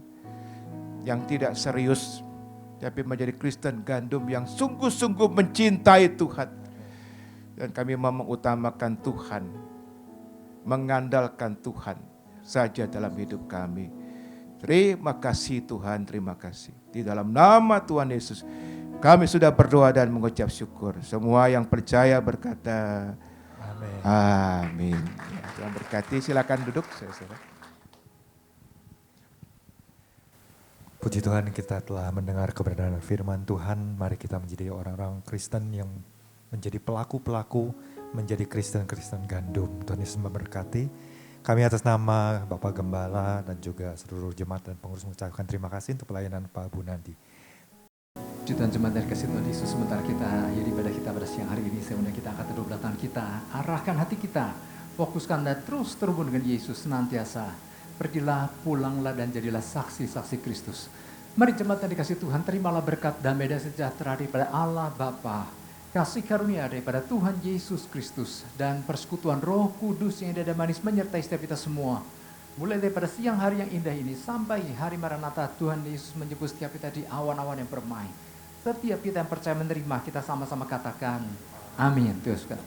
yang tidak serius, tapi menjadi Kristen gandum yang sungguh-sungguh mencintai Tuhan. Dan kami mau mengutamakan Tuhan, mengandalkan Tuhan saja dalam hidup kami. Terima kasih Tuhan, terima kasih. Di dalam nama Tuhan Yesus, kami sudah berdoa dan mengucap syukur. Semua yang percaya berkata, amin. Amin. Ya, Tuhan berkati, silakan duduk. Saudara. Puji Tuhan kita telah mendengar kebenaran firman Tuhan. Mari kita menjadi orang-orang Kristen yang menjadi pelaku-pelaku, menjadi Kristen-Kristen gandum. Tuhan Yesus memberkati. Kami atas nama Bapak Gembala dan juga seluruh jemaat dan pengurus mengucapkan terima kasih untuk pelayanan Pak Bu Nandi. Puji Tuhan jemaat dan kasih Tuhan Yesus, sementara kita ibadah kita pada siang hari ini, sebenarnya kita angkat kedua belah tangan kita, arahkan hati kita, fokuskan dan terus terhubung dengan Yesus senantiasa. Pergilah, pulanglah dan jadilah saksi-saksi Kristus. Mari jemaat yang dikasih Tuhan, terimalah berkat damai dan sejahtera daripada Allah Bapa, kasih karunia daripada Tuhan Yesus Kristus, dan persekutuan Roh Kudus yang indah dan manis menyertai setiap kita semua. Mulai daripada siang hari yang indah ini sampai hari Maranatha, Tuhan Yesus menjemput setiap kita di awan-awan yang permai. Setiap kita yang percaya menerima, kita sama-sama katakan amin. Teruskan.